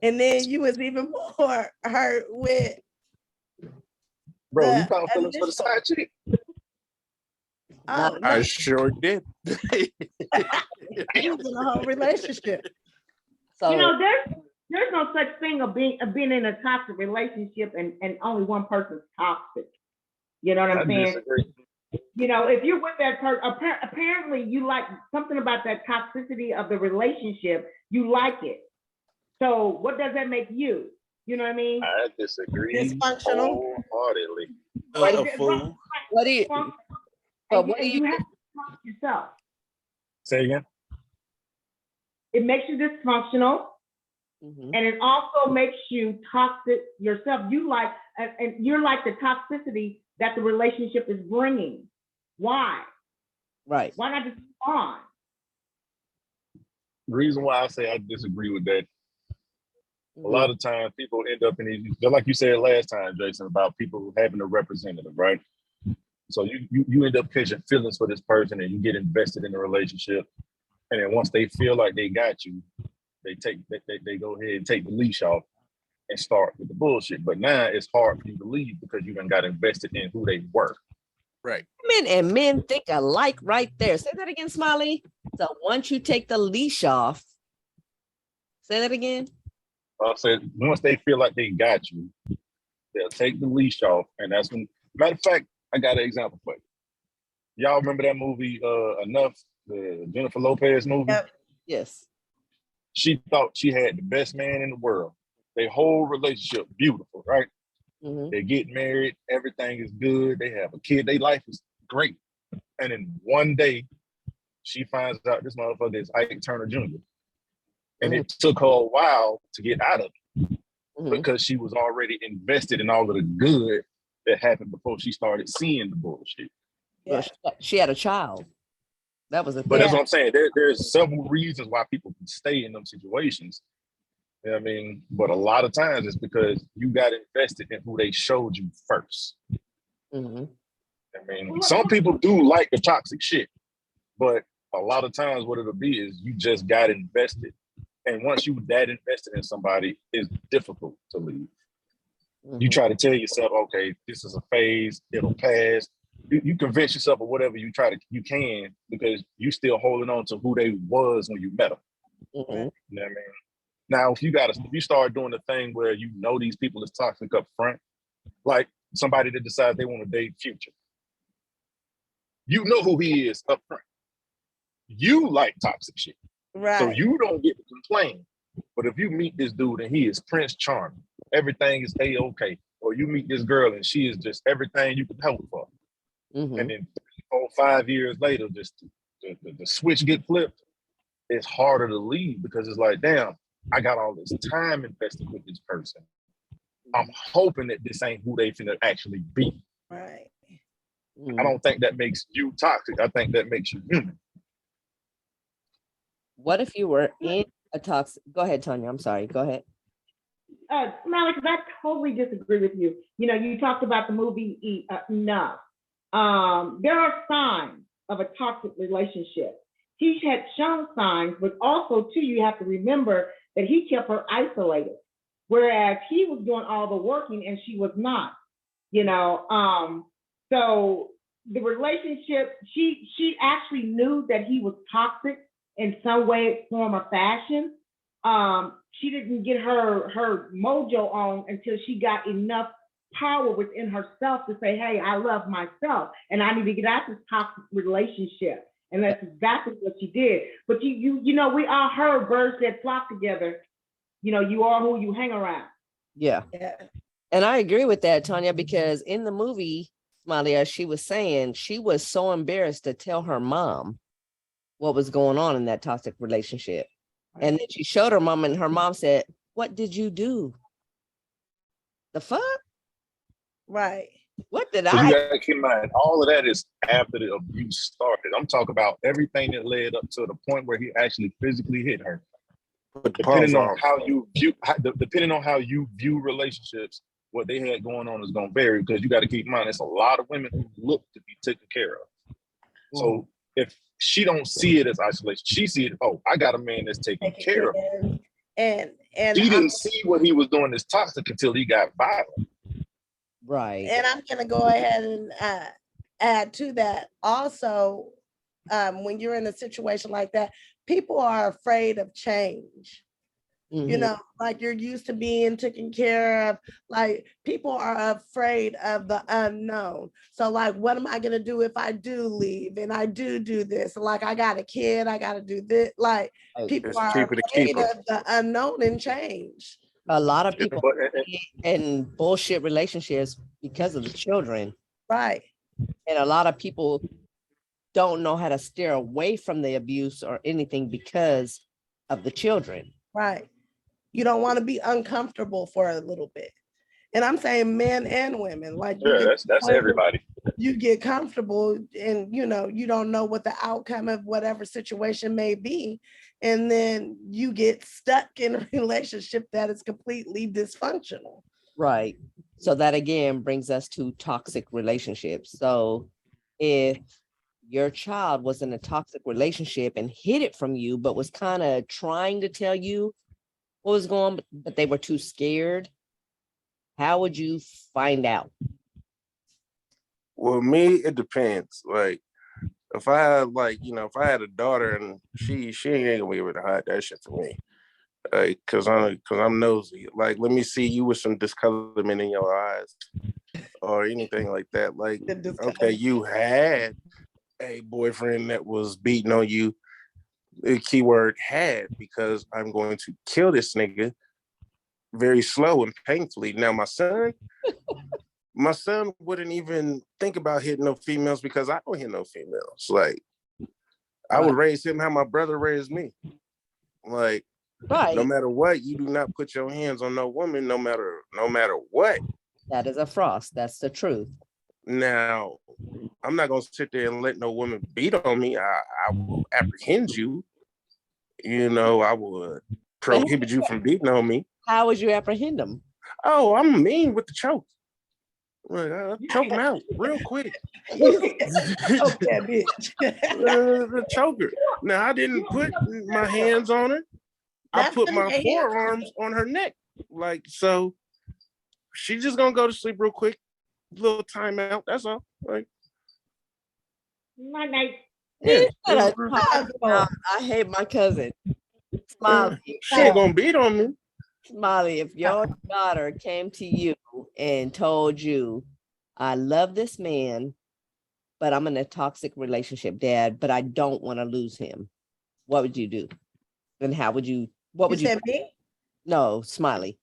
and then you was even more hurt with. Bro, you found feelings for the side chick? Oh, I no. sure did. He was in a whole relationship. So You know, there's no such thing of being in a toxic relationship and only one person's toxic. You know what I'm saying? Disagree. You know, if you're with that person, apparently you like something about that toxicity of the relationship. You like it. So what does that make you? You know what I mean? I disagree Dysfunctional. wholeheartedly. A fool. what do you? But what do you? You have to talk to yourself. Say again? It makes you dysfunctional. Mhm. And it also makes you toxic yourself. You like, and you're like the toxicity that the relationship is bringing. Why? Right. Why not just move on? The reason why I say I disagree with that A lot of times people end up in these, just like you said last time, Jason, about people having a representative, right? So you end up catching feelings for this person and you get invested in the relationship. And then once they feel like they got you, they go ahead and take the leash off and start with the bullshit. But now it's hard for you to leave because you done got invested in who they were. Right. Men and men think alike right there. Say that again, Smiley. So once you take the leash off, say that again. I said once they feel like they got you, they'll take the leash off. And that's when, matter of fact, I got an example for you. Y'all remember that movie, Enough, the Jennifer Lopez movie? Yep. Yes. She thought she had the best man in the world. Their whole relationship, beautiful, right? Mhm. They get married, everything is good. They have a kid, their life is great. And then one day, she finds out this motherfucker is Ike Turner Jr. And it took her a while to get out of it because she was already invested in all of the good that happened before she started seeing the bullshit. Well, she had a child. That was the thing. But that's what I'm saying. There's several reasons why people can stay in them situations. You know what I mean? But a lot of times it's because you got invested in who they showed you first. Mhm. I mean, some people do like the toxic shit, but a lot of times what it'll be is you just got invested. And once you that invested in somebody, it's difficult to leave. You try to tell yourself, okay, this is a phase, it'll pass. You convince yourself of whatever you can because you still holding on to who they was when you met them. You know what I mean? Now, if you start doing the thing where you know these people is toxic up front, like somebody that decides they want to date Future, you know who he is up front. You like toxic shit, Right. so you don't get to complain. But if you meet this dude and he is Prince Charming, everything is A-okay, or you meet this girl and she is just everything you could hope for, and then 3, 4, 5 years later, just the switch get flipped, it's harder to leave because it's like, damn, I got all this time invested with this person. I'm hoping that this ain't who they finna actually be. Right. I don't think that makes you toxic. I think that makes you human. What if you were in a toxic? Go ahead, Tanya. I'm sorry. Go ahead. Malik, I totally disagree with you. You know, you talked about the movie Enough. There are signs of a toxic relationship. He had shown signs, but also too, you have to remember that he kept her isolated, whereas he was doing all the working and she was not. You know, so the relationship, she actually knew that he was toxic in some way, form, or fashion. She didn't get her mojo on until she got enough power within herself to say, hey, I love myself and I need to get out this toxic relationship. And that's exactly what she did. But you know, we all heard birds that flock together. You know, you are who you hang around. Yeah. And I agree with that, Tanya, because in the movie, Smiley, as she was saying, she was so embarrassed to tell her mom what was going on in that toxic relationship. And then she showed her mom and her mom said, what did you do? The fuck? Right. What did So I? you gotta keep in mind, all of that is after the abuse started. I'm talking about everything that led up to the point where he actually physically hit her. Depending on how you view relationships, what they had going on is going to vary because you got to keep in mind, it's a lot of women who look to be taken care of. So if she don't see it as isolation, she see it, oh, I got a man that's taking care of me. And she didn't see what he was doing as toxic until he got violent. Right. And I'm going to go ahead and add to that. Also, when you're in a situation like that, people are afraid of change. You know, like you're used to being taken care of. Like people are afraid of the unknown. So like, what am I going to do if I do leave and I do this? Like I got a kid, I got to do this. Like people are afraid of the unknown and change. A lot of people in bullshit relationships because of the children. Right. And a lot of people don't know how to steer away from the abuse or anything because of the children. Right. You don't want to be uncomfortable for a little bit. And I'm saying men and women, like you Yeah, get that's everybody. you get comfortable and you don't know what the outcome of whatever situation may be. And then you get stuck in a relationship that is completely dysfunctional. Right. So that again brings us to toxic relationships. So if your child was in a toxic relationship and hid it from you, but was kind of trying to tell you what was going on, but they were too scared, how would you find out? Well, me, it depends. Like, if I had if I had a daughter and she ain't gonna be able to hide that shit from me. Like, cause I'm nosy. Like, let me see you with some discolorment in your eyes or anything like that. Like, okay, you had a boyfriend that was beating on you. The keyword had, because I'm going to kill this nigga very slow and painfully. Now, my son wouldn't even think about hitting no females because I don't hit no females. Like, I would raise him how my brother raised me. Like, Right. no matter what, you do not put your hands on no woman, no matter what. That is a frost. That's the truth. Now, I'm not gonna sit there and let no woman beat on me. I will apprehend you. I would prohibit you from beating on me. How would you apprehend them? Oh, I'm mean with the choke. Like, I choke him out real quick. Okay, bitch. The choker. Now, I didn't put my hands on her. I put my forearms on her neck. Like, so she's just gonna go to sleep real quick. Little timeout. That's all. Like, Night night. Yeah. Yeah. I hate my cousin. Smiley. She ain't gonna beat on me. Smiley, if your daughter came to you and told you, I love this man, but I'm in a toxic relationship, Dad, but I don't want to lose him, what would you do? And how would you, what would you said me? No, Smiley.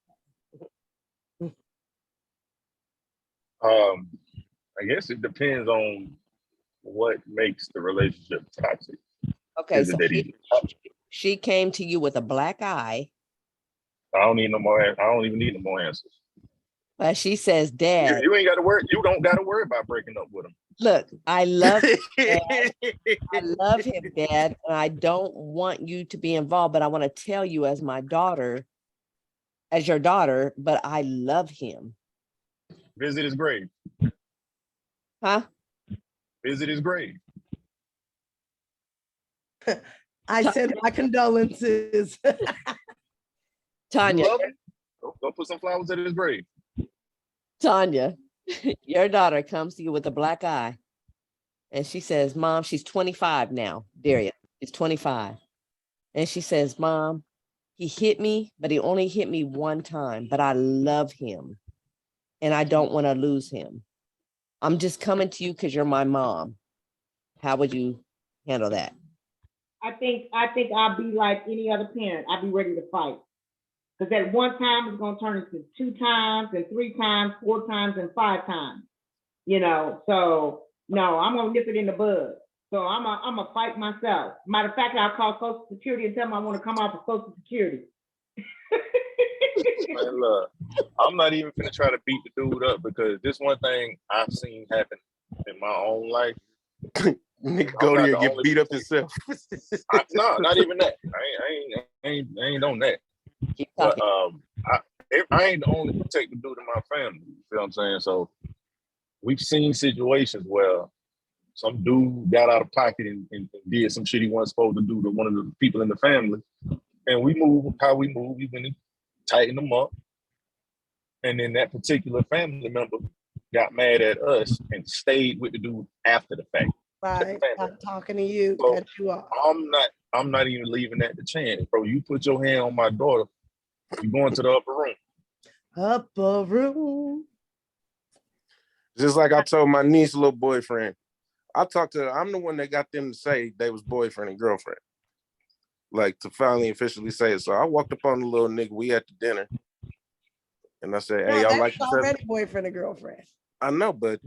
I guess it depends on what makes the relationship toxic. Okay, so she came to you with a black eye. I don't need no more. I don't even need no more answers. But she says, Dad, you ain't got to worry. You don't got to worry about breaking up with him. Look, I love him, Dad. I love him, Dad, and I don't want you to be involved, but I want to tell you as my daughter, as your daughter, but I love him. Visit his grave. Huh? Visit his grave. I send my condolences. Tanya. Go put some flowers at his grave. Tanya, your daughter comes to you with a black eye. And she says, Mom, she's 25 now. Daria, she's 25. And she says, Mom, he hit me, but he only hit me one time, but I love him. And I don't want to lose him. I'm just coming to you because you're my mom. How would you handle that? I think I'll be like any other parent. I'll be ready to fight. Because at one time it's gonna turn into 2 times and 3 times, 4 times and 5 times. So no, I'm gonna nip it in the bud. So I'm gonna fight myself. Matter of fact, I'll call Social Security and tell them I want to come off of Social Security. Man, look, I'm not even gonna try to beat the dude up because this one thing I've seen happen in my own life. Nigga go there and get beat up himself. No, not even that. I ain't on that. But I ain't the only protective dude in my family. You feel what I'm saying? So we've seen situations where some dude got out of pocket and did some shit he wasn't supposed to do to one of the people in the family. And we move how we move. We went and tightened them up. And then that particular family member got mad at us and stayed with the dude after the fact. Right. I'm talking to you, so cut you off. I'm not even leaving that to chance. Bro, you put your hand on my daughter, you going to the upper room. Upper room. Just like I told my niece little boyfriend. I'm the one that got them to say they was boyfriend and girlfriend. Like, to finally officially say it. So I walked up on the little nigga, we at the dinner. And I said, hey, I like already boyfriend and girlfriend. I know, but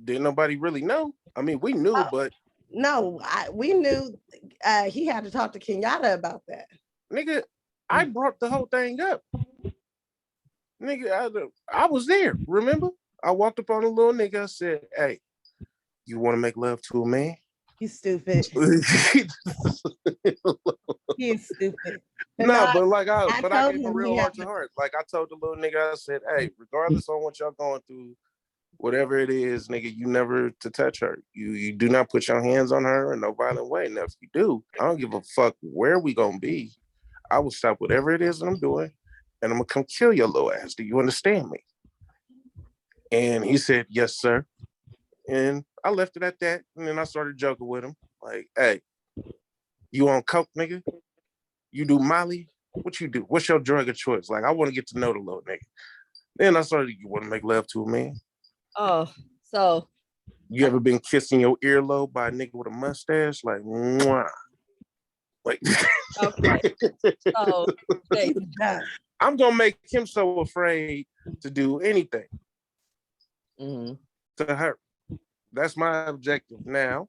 didn't nobody really know? I mean, we knew, but no, we knew he had to talk to Kenyatta about that. Nigga, I brought the whole thing up. Nigga, I was there, remember? I walked up on a little nigga, I said, hey, you want to make love to a man? You stupid. He's stupid. But No, no, but I told gave him a him he real had heart to heart. Like I told the little nigga, I said, hey, regardless on what y'all going through, whatever it is, nigga, you never to touch her. You do not put your hands on her in no violent way. Now, if you do, I don't give a fuck where we gonna be. I will stop whatever it is that I'm doing, and I'm gonna come kill your little ass. Do you understand me? And he said, yes, sir. And I left it at that. And then I started joking with him. Like, hey, you on coke, nigga? You do Molly? What you do? What's your drug of choice? Like, I want to get to know the little nigga. Then I started, you want to make love to a man? Oh, so You ever been kissing your earlobe by a nigga with a mustache? Like, mwah. Like, okay. So Jay, I'm gonna make him so afraid to do anything mhm. to her. That's my objective. Now,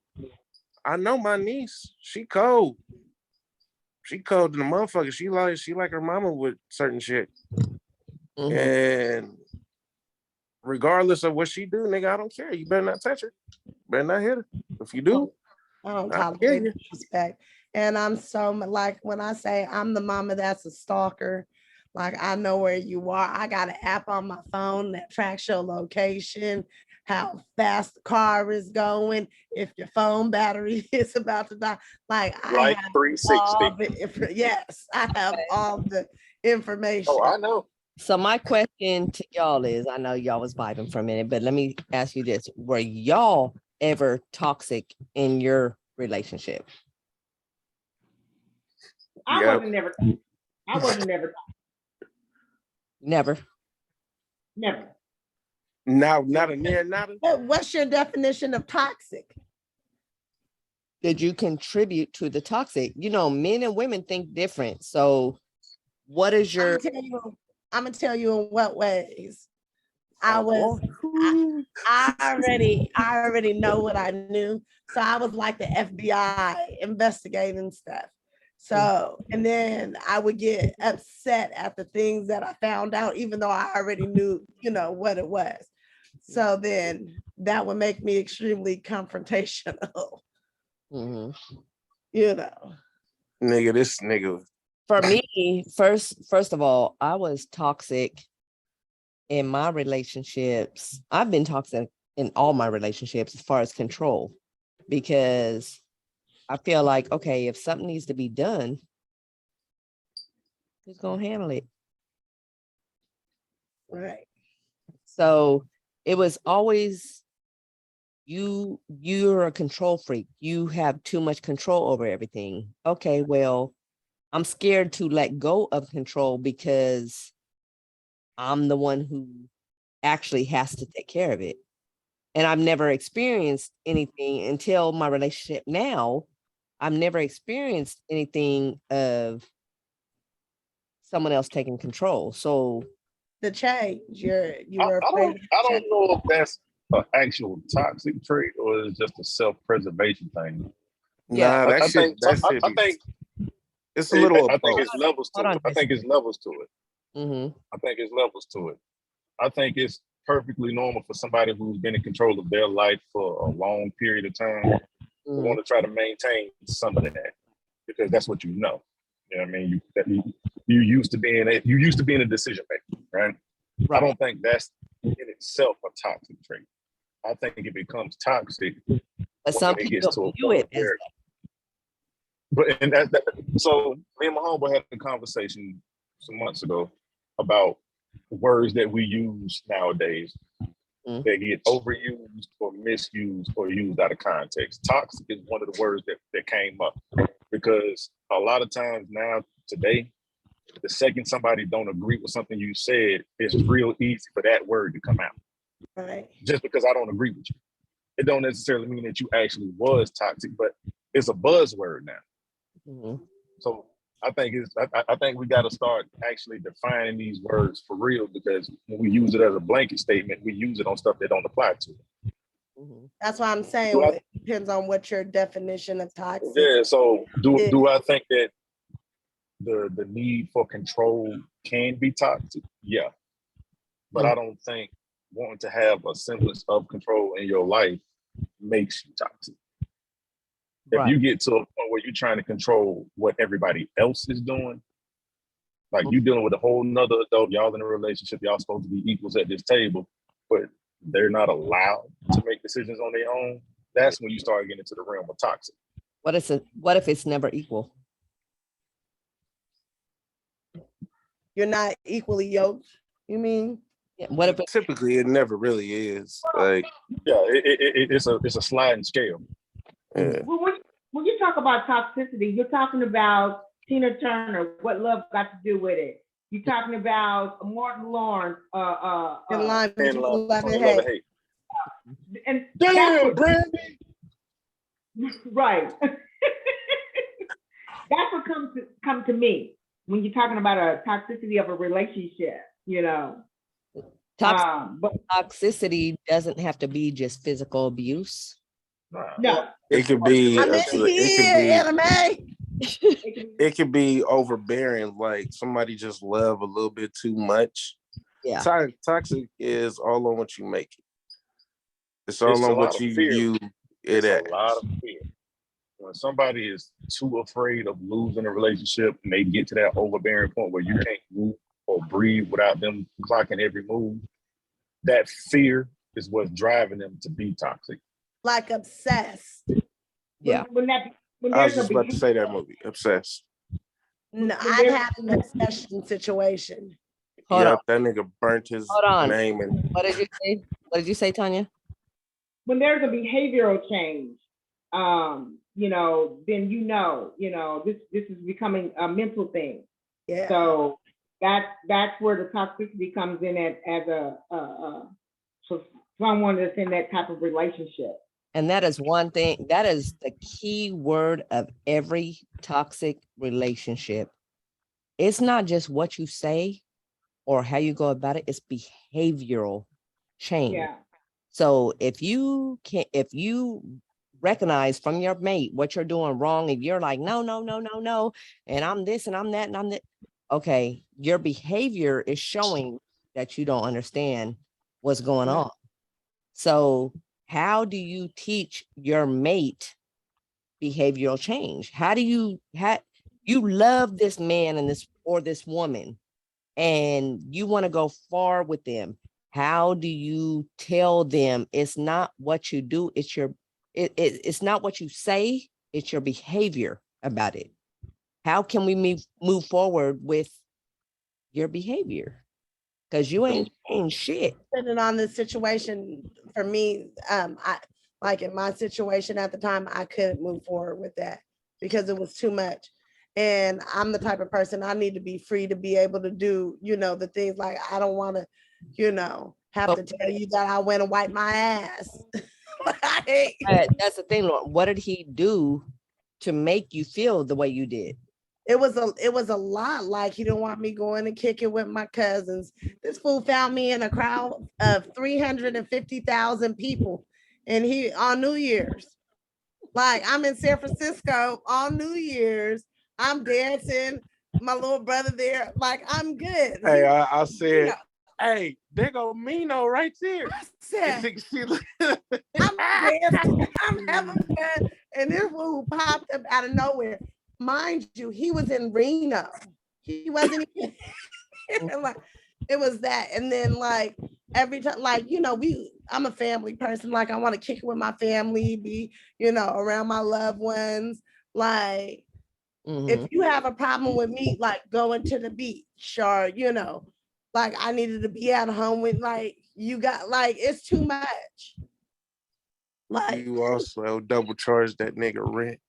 I know my niece. She cold. She cold in the motherfucker. She like her mama with certain shit. Mhm. And regardless of what she do, nigga, I don't care. You better not touch her. Better not hit her. If you do, I don't I'll kill tolerate you. disrespect. And I'm so like when I say I'm the mama that's a stalker, like I know where you are. I got an app on my phone that tracks your location, how fast the car is going, if your phone battery is about to die. Like I Like have 360. all the yes, I have all the information. Oh, I know. So my question to y'all is, I know y'all was vibing for a minute, but let me ask you this. Were y'all ever toxic in your relationship? I Yep. wasn't never. I wasn't never. Never. Never. Now, not a near, not a. What's your definition of toxic? Did you contribute to the toxic? You know, men and women think different. So what is your I'm gonna tell you in what ways. I Oh, was boy. I already know what I knew. So I was like the FBI investigating stuff. So, and then I would get upset at the things that I found out, even though I already knew, what it was. So then that would make me extremely confrontational, Mhm. Nigga, this nigga. For me, first of all, I was toxic in my relationships. I've been toxic in all my relationships as far as control, because I feel like, okay, if something needs to be done, who's gonna handle it? Right. So it was always you're a control freak. You have too much control over everything. Okay, well, I'm scared to let go of control because I'm the one who actually has to take care of it. And I've never experienced anything until my relationship now. I've never experienced anything of someone else taking control. So The change, you I, were I afraid don't of I change. don't know if that's an actual toxic trait or it's just a self-preservation thing. yeah, Nah, I think I think it's a little I of think both. it's levels to hold on, it. I think it's levels to it. mm-hmm. I think it's levels to it. I think it's perfectly normal for somebody who's been in control of their life for a long period of time to want to try to maintain some of that because that's what you know. You know what I mean? You used to being a decision maker, right? I Right. don't think that's in itself a toxic trait. I think it becomes toxic But some when it gets to people a view point it as where. But and that so me and my homeboy had a conversation some months ago about words that we use nowadays that get overused or misused or used out of context. Toxic is one of the words that came up because a lot of times now today, the second somebody don't agree with something you said, it's real easy for that word to come out. Right. Just because I don't agree with you. It don't necessarily mean that you actually was toxic, but it's a buzzword now. Mm-hmm. So I think we got to start actually defining these words for real because when we use it as a blanket statement, we use it on stuff that don't apply to it. Mm-hmm. That's why I'm saying it depends on what your definition of toxic. Yeah. So do I think that the need for control can be toxic? Yeah. but I don't think wanting to have a semblance of control in your life makes you toxic. If Right. you get to a point where you're trying to control what everybody else is doing, like you dealing with a whole nother adult, y'all in a relationship, y'all supposed to be equals at this table, but they're not allowed to make decisions on their own. That's when you start getting into the realm of toxic. What if it's never equal? You're not equally yoked, you mean? Yeah, what if Typically, it never really is. Like, Yeah, it's a sliding scale. yeah. Well, when you talk about toxicity, you're talking about Tina Turner, what love got to do with it? You're talking about Martin Lawrence, In line And between love, love and love and hate. hate. and that's Damn, what, Brandy. right. That's what comes to me when you're talking about a toxicity of a relationship, you know. But toxicity doesn't have to be just physical abuse? no, It could be. I'm in It could here, be. anime. It could be overbearing. Like somebody just love a little bit too much. Yeah. Toxic is all on what you make it. It's all It's a on lot what of you fear. view it It's as. a lot of fear. When somebody is too afraid of losing a relationship and they get to that overbearing point where you can't move or breathe without them clocking every move, that fear is what's driving them to be toxic. Like obsessed. Yeah. when I was there's just about to say that movie, Obsessed. No, I've had an obsession situation. Hold on. That nigga burnt his Hold on. name and What did you say? What did you say, Tanya? when there's a behavioral change, you know, then this is becoming a mental thing. Yeah. So that's where the toxicity comes in as a so someone that's in that type of relationship. And that is one thing, that is the key word of every toxic relationship. It's not just what you say or how you go about it, it's behavioral change. Yeah. So if you recognize from your mate what you're doing wrong, and you're like, no, and I'm this and I'm that and I'm that, okay, your behavior is showing that you don't understand what's going on. So how do you teach your mate behavioral change? How do you love this man and this woman, and you want to go far with them? How do you tell them it's not what you do, it's not what you say, it's your behavior about it? How can we move forward with your behavior? Because you ain't shit. Depending on the situation, for me, I like in my situation at the time, I couldn't move forward with that because it was too much. And I'm the type of person, I need to be free to be able to do, the things like I don't want to, have to tell you that I went and wiped my ass. That's the thing, Lord. What did he do to make you feel the way you did? It was a lot. Like he didn't want me going and kicking with my cousins. This fool found me in a crowd of 350,000 people, and he on New Year's. Like I'm in San Francisco on New Year's. I'm dancing. My little brother there. Like I'm good. hey, I said, hey, there go Mino right there. I said, I'm dancing. I'm having fun, and this fool popped up out of nowhere. Mind you, he was in Reno. He wasn't even like, it was that. And then like every time, like, I'm a family person. Like I want to kick it with my family, be, around my loved ones. Like if you have a problem with me, like going to the beach or, like I needed to be at home with like, you got like, it's too much. Like you also double charge that nigga rent.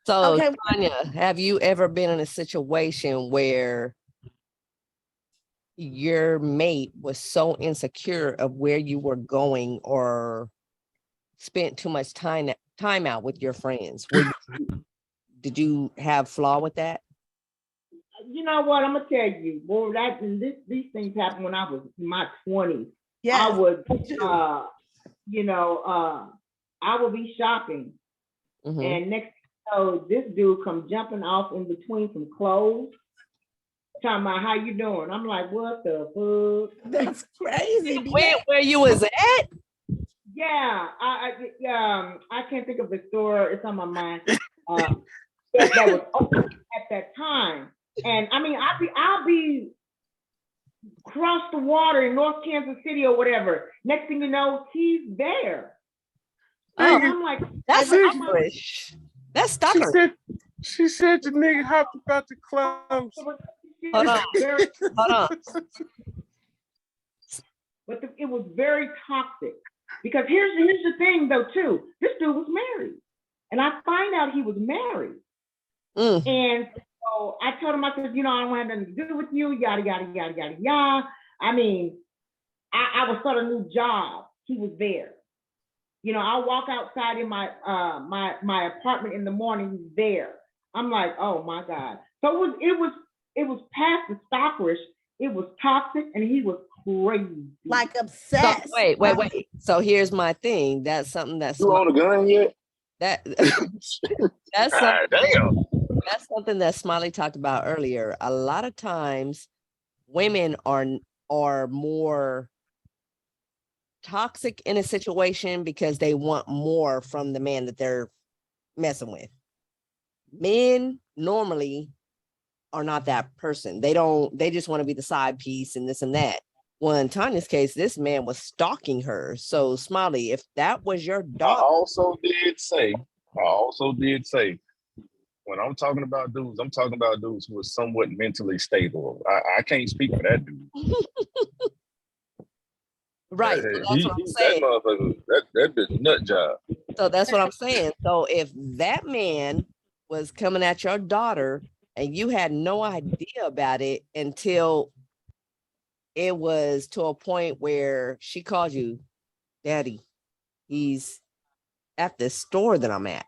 So, okay. Tanya, have you ever been in a situation where your mate was so insecure of where you were going or spent too much time out with your friends? Did you have flaw with that? You know what? I'm gonna tell you, boy. These things happened when I was in my 20s. Yes. I would, I would be shopping, and next, this dude come jumping off in between some clothes, talking about how you doing. I'm like, what the fuck? That's crazy. Where you was at? Yeah, I can't think of the store. It's on my mind. That was open at that time, and I mean, I'll be across the water in North Kansas City or whatever. Next thing you know, he's there. Oh, And I'm like, that's I'm like, English. That's She stalker. said, she said the nigga hopped about the clowns. Hold on. Hold on. But it was very toxic. Because here's the thing though too. This dude was married, and I find out he was married. And so I told him, I said, you know, I don't have nothing to do with you, yada yada yada yada yada. I mean, I was start a new job. He was there. You know, I'll walk outside in my my apartment in the morning. He's there. I'm like, oh my God. So it was past the stalkerish. It was toxic, and he was crazy. Like So, obsessed. wait. So here's my thing. That's something that's You own a gun yet? that's Ah, damn. that's something that Smiley talked about earlier. A lot of times women are more toxic in a situation because they want more from the man that they're messing with. Men normally are not that person. They just want to be the side piece and this and that. Well, in Tanya's case, this man was stalking her. So Smiley, if that was your I daughter, also did say, when I'm talking about dudes, I'm talking about dudes who are somewhat mentally stable. I can't speak for that dude. right? So that's what I'm That saying. motherfucker, that bitch nut job. So that's what I'm saying. So if that man was coming at your daughter and you had no idea about it until it was to a point where she called you, Daddy, he's at the store that I'm at.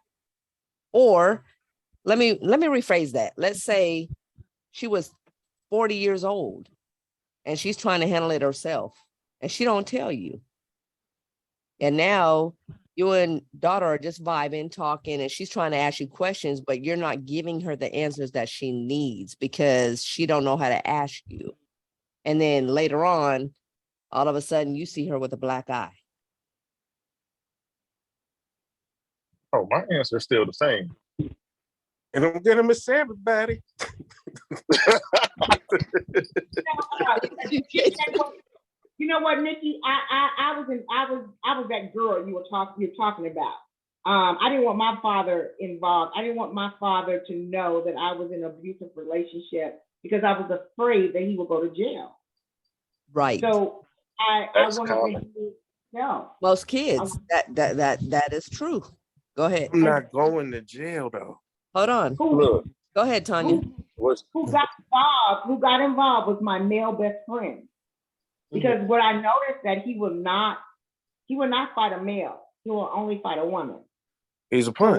Or let me rephrase that. Let's say she was 40 years old and she's trying to handle it herself and she don't tell you. And now you and daughter are just vibing, talking, and she's trying to ask you questions, but you're not giving her the answers that she needs because she don't know how to ask you. And then later on, all of a sudden you see her with a black eye. Oh, my answer is still the same. And I'm getting him a Sabbath buddy. You know what, Nikki? I was that girl you're talking about. I didn't want my father involved. I didn't want my father to know that I was in an abusive relationship because I was afraid that he would go to jail. Right. So I wanted to know. Most kids, that is true. Go ahead. I'm not going to jail though. Hold on. Look, Go ahead, Tanya. Who got involved was my male best friend. Because what I noticed that he would not fight a male. He will only fight a woman. He's a punk.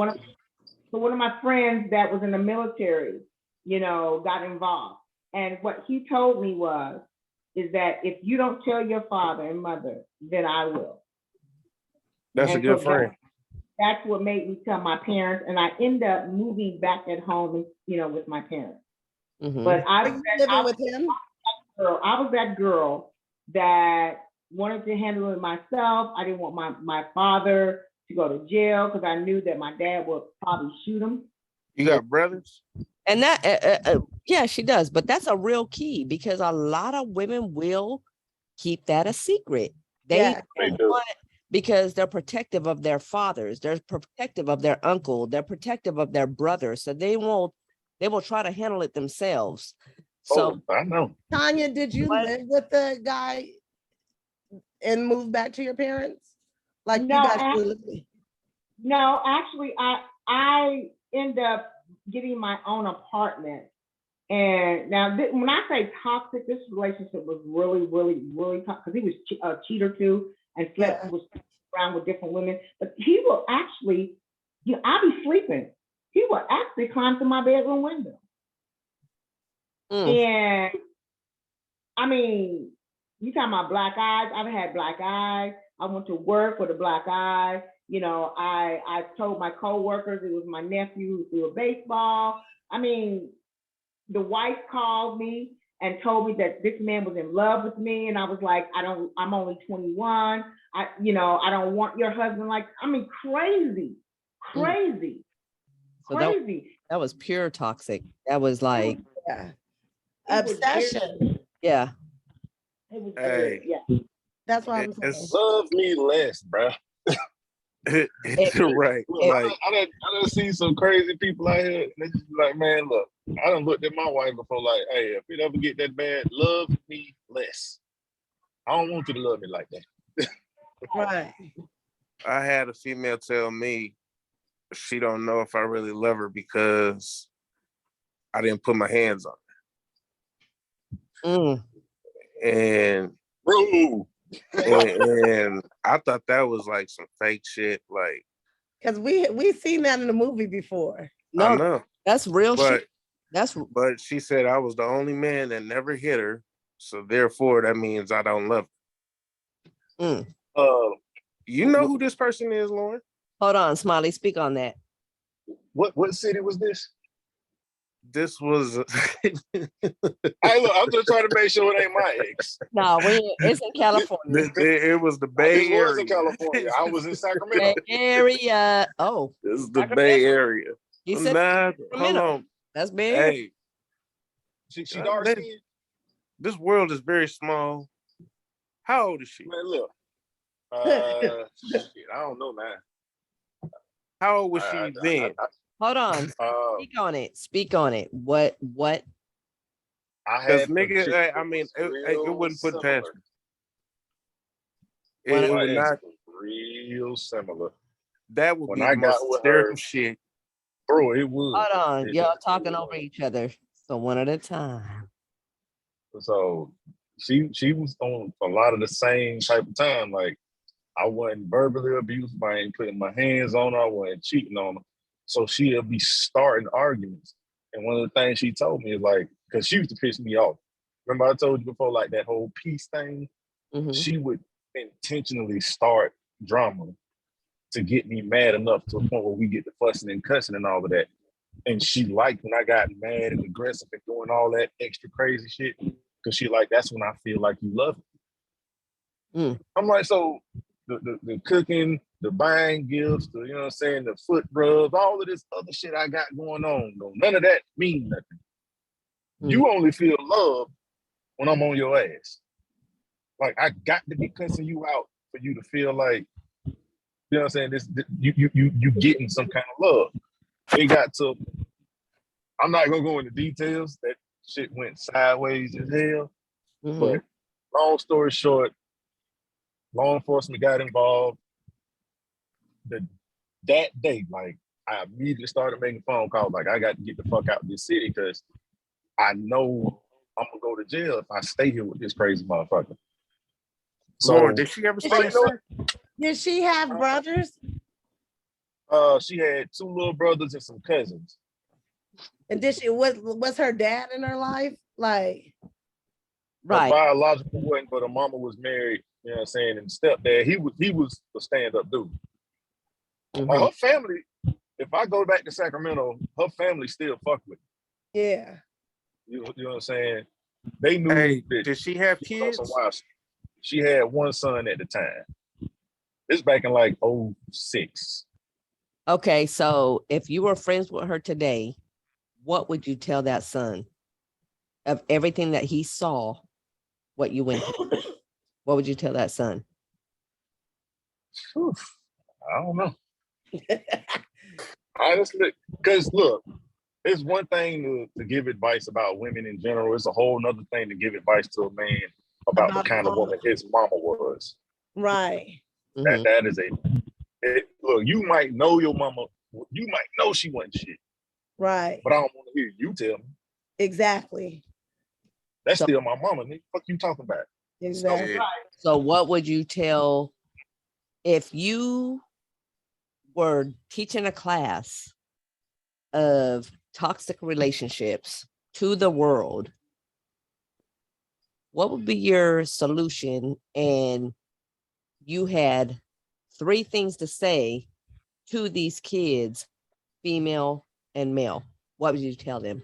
So one of my friends that was in the military, you know, got involved. And what he told me is that if you don't tell your father and mother, then I will. That's a good friend. That's what made me tell my parents, and I ended up moving back at home, you know, with my parents. But I was that girl that wanted to handle it myself. I didn't want my father to go to jail because I knew that my dad would probably shoot him. You got brothers? And that, yeah, she does. But that's a real key because a lot of women will keep that a secret. They do. Because they're protective of their fathers, they're protective of their uncle, they're protective of their brother. So they will try to handle it themselves. So I know. Tanya, did you live with the guy and move back to your parents? Like no, actually, I end up getting my own apartment. And now, when I say toxic, this relationship was really, really, really toxic because he was a cheater too and was around with different women. But he will actually, I'll be sleeping. He will actually climb through my bedroom window. And I mean, you talking about black eyes? I've had black eyes. I went to work with a black eye. You know, I told my coworkers it was my nephew who threw a baseball. I mean, the wife called me and told me that this man was in love with me. And I was like, I'm only 21. I don't want your husband crazy, crazy, So crazy. that was pure toxic. That was like, Yeah. It was very- Obsession. yeah. It was Hey. yeah. That's what I'm saying. It's Love me less, bro. right. Look, Like, I done seen some crazy people out here. And they just be like, man, look, I done looked at my wife before, like, hey, if it ever get that bad, love me less. I don't want you to love me like that. Right. I had a female tell me she don't know if I really love her because I didn't put my hands on Mm. her. And Bro. and I thought that was like some fake shit. Like, Because we seen that in the movie before. I No, know, that's real but shit. That's but she said I was the only man that never hit her, so therefore that means I don't love her. mm. You know who this person is, Lauren? Hold on, Smiley, speak on that. What city was this? This was Hey, look, I'm just trying to make sure it ain't my ex. No, it's in California. it was the Bay This was Area. in California. I was in Bay Sacramento. Area. Oh, This is the Sacramento. Bay Area. He said Nah, hold Sacramento. on. That's Bay Area. Hey, She dark skinned? this world is very small. How old is she? Man, look. Shit, I don't know, man. How old was she then? Hold on. Speak on it. Speak on it. What? I Because had nigga, I mean, it wouldn't put past me. It When would not. Real similar. That would When be I the got most with hysterical her, shit. bro, it was. Hold on. It Y'all was. talking over each other. So one at a time. So she was on a lot of the same type of time. Like I wasn't verbally abusive. I ain't putting my hands on her. I wasn't cheating on her. So she'll be starting arguments. And one of the things she told me is like, because she used to piss me off. Remember I told you before, like that whole peace thing? Mhm. She would intentionally start drama to get me mad enough to a point where we get to fussing and cussing and all of that. And she liked when I got mad and aggressive and doing all that extra crazy shit. Cause she like, that's when I feel like you love me. I'm like, so the cooking, the buying gifts, the, you know what I'm saying, the foot rubs, all of this other shit I got going on, though, none of that mean nothing. You only feel love when I'm on your ass. Like I got to be cussing you out for you to feel like, you know what I'm saying, this you getting some kind of love. It got to, I'm not gonna go into details. That shit went sideways as hell. But long story short, law enforcement got involved. That day, like I immediately started making phone calls. Like I got to get the fuck out of this city because I know I'm gonna go to jail if I stay here with this crazy motherfucker. So, Lauren, did she ever stay in Sac? Did she have brothers? She had 2 little brothers and some cousins. And did she was her dad in her life? Like, Her biological wasn't, but her mama was married, you know what I'm saying, and stepdad, he was a stand-up dude. Her family, if I go back to Sacramento, her family still fuck with me. Yeah. You know what I'm saying? They knew that did she have kids? She had 1 son at the time. This back in like 06. Okay, so if you were friends with her today, what would you tell that son of everything that he saw, what you went through? What would you tell that son? I don't know. Honestly, because look, it's one thing to give advice about women in general. It's a whole nother thing to give advice to a man about the kind of woman his mama was. Right. That is look, you might know your mama, you might know she wasn't shit. Right. But I don't want to hear you tell me. Exactly. That's still my mama, nigga. What you talking about? Exactly. So what would you tell if you were teaching a class of toxic relationships to the world? What would be your solution? And you had 3 things to say to these kids, female and male. What would you tell them?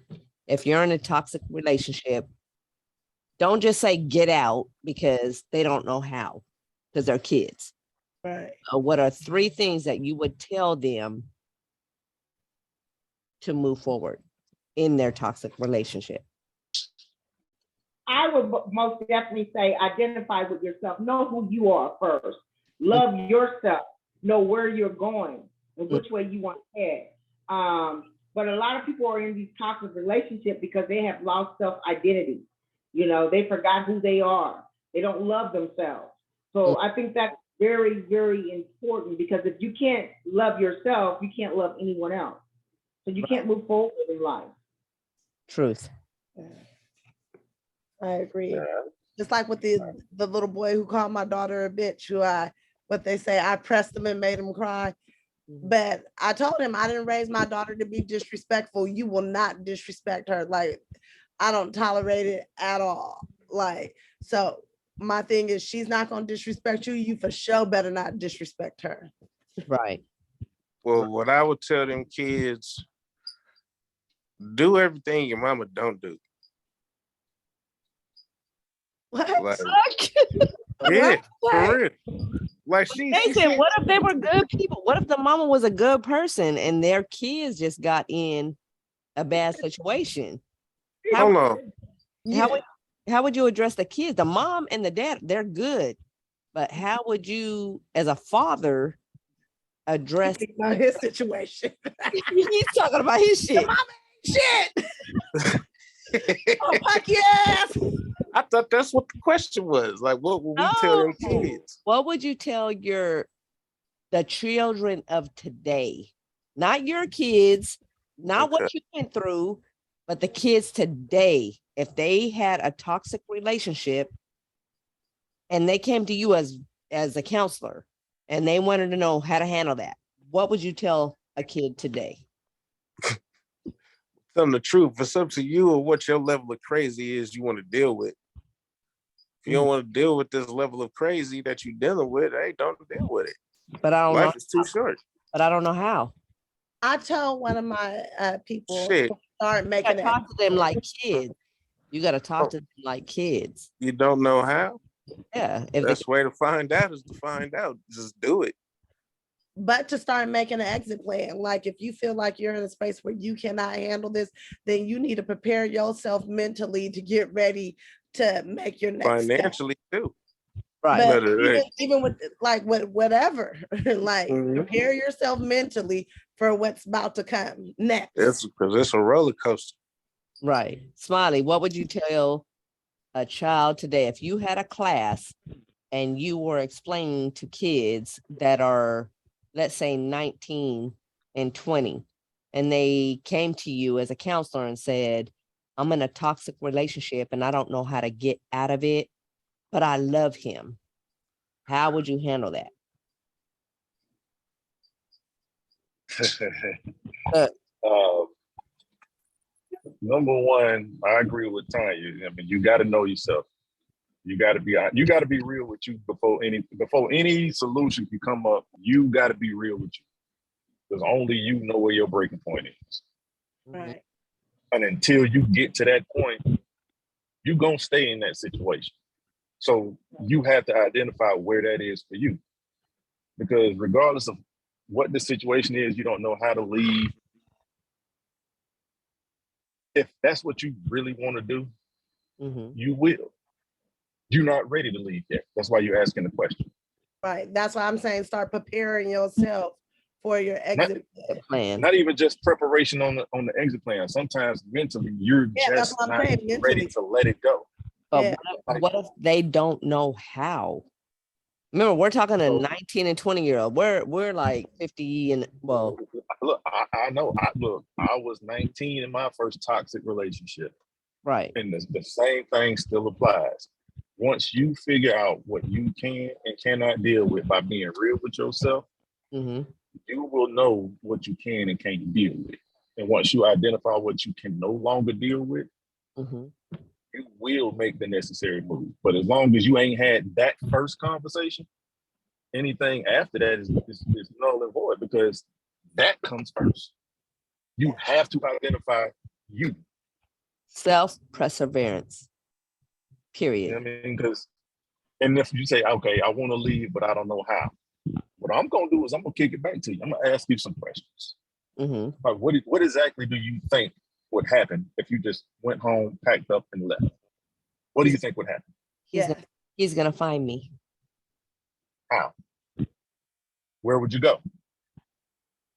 If you're in a toxic relationship, don't just say get out because they don't know how, because they're kids. Right. What are 3 things that you would tell them to move forward in their toxic relationship? I would most definitely say identify with yourself. Know who you are first. Love yourself. Know where you're going and which way you want to head. But a lot of people are in these toxic relationships because they have lost self-identity. You know, they forgot who they are. They don't love themselves. So I think that's very, very important, because if you can't love yourself, you can't love anyone else. So you can't move forward in life. Truth. I agree. Just like with the little boy who called my daughter a bitch, who what they say, I pressed him and made him cry. But I told him I didn't raise my daughter to be disrespectful. You will not disrespect her. Like, I don't tolerate it at all. Like, so my thing is, she's not going to disrespect you. You for sure better not disrespect her. Right. Well, what I would tell them kids, do everything your mama don't do. What? Like, yeah, for real. Like They said, what if they were good people? What if the mama was a good person and their kids just got in a bad situation? Hold on. How would you address the kids? The mom and the dad, they're good. But how would you, as a father, address his situation? He's talking about his shit. The mama ain't shit. Oh, fuck yes. I thought that's what the question was. Like, what would we tell them kids? What would you tell the children of today? Not your kids, not what you went through, but the kids today. If they had a toxic relationship and they came to you as a counselor and they wanted to know how to handle that, what would you tell a kid today? Tell them the truth. It's up to you or what your level of crazy is you want to deal with. If you don't want to deal with this level of crazy that you're dealing with, hey, don't deal with it. But I don't know. Life is too short. But I don't know how. I told one of my people to start making talk to them like kids. You got to talk to them like kids. You don't know how? Yeah. The best way to find out is to find out. Just do it. But to start making an exit plan. Like, if you feel like you're in a space where you cannot handle this, then you need to prepare yourself mentally to get ready to make your next financially step. Too. Right. But even with like whatever, like prepare yourself mentally for what's about to come next. It's because it's a roller coaster. Right. Smiley, what would you tell a child today if you had a class and you were explaining to kids that are, let's say, 19 and 20, and they came to you as a counselor and said, I'm in a toxic relationship and I don't know how to get out of it, but I love him. How would you handle that? Number one, I agree with Tanya. I mean, you got to know yourself. You got to be real with you before any solution can come up. You got to be real with you, because only you know where your breaking point is. Right. And until you get to that point, you're gonna stay in that situation. So you have to identify where that is for you, because regardless of what the situation is, you don't know how to leave. If that's what you really want to do, you will. You're not ready to leave yet. That's why you're asking the question. Right. That's why I'm saying start preparing yourself for your exit plan. Not even just preparation on the exit plan. Sometimes mentally, you're just not ready to let it go. But what if they don't know how? Remember, we're talking a 19 and 20-year-old. We're like 50 and well. Look, I know. I was 19 in my first toxic relationship. Right. And the same thing still applies. Once you figure out what you can and cannot deal with by being real with yourself, you will know what you can and can't deal with. And once you identify what you can no longer deal with, you will make the necessary move. But as long as you ain't had that first conversation, anything after that is null and void, because that comes first. You have to identify you. Self-perseverance. period. You know what I mean? Because, and if you say, okay, I want to leave, but I don't know how, what I'm going to do is I'm going to kick it back to you. I'm going to ask you some questions. Mm-hmm. Like, what exactly do you think would happen if you just went home, packed up, and left? What do you think would happen? Yeah. He's gonna find me. How? Where would you go?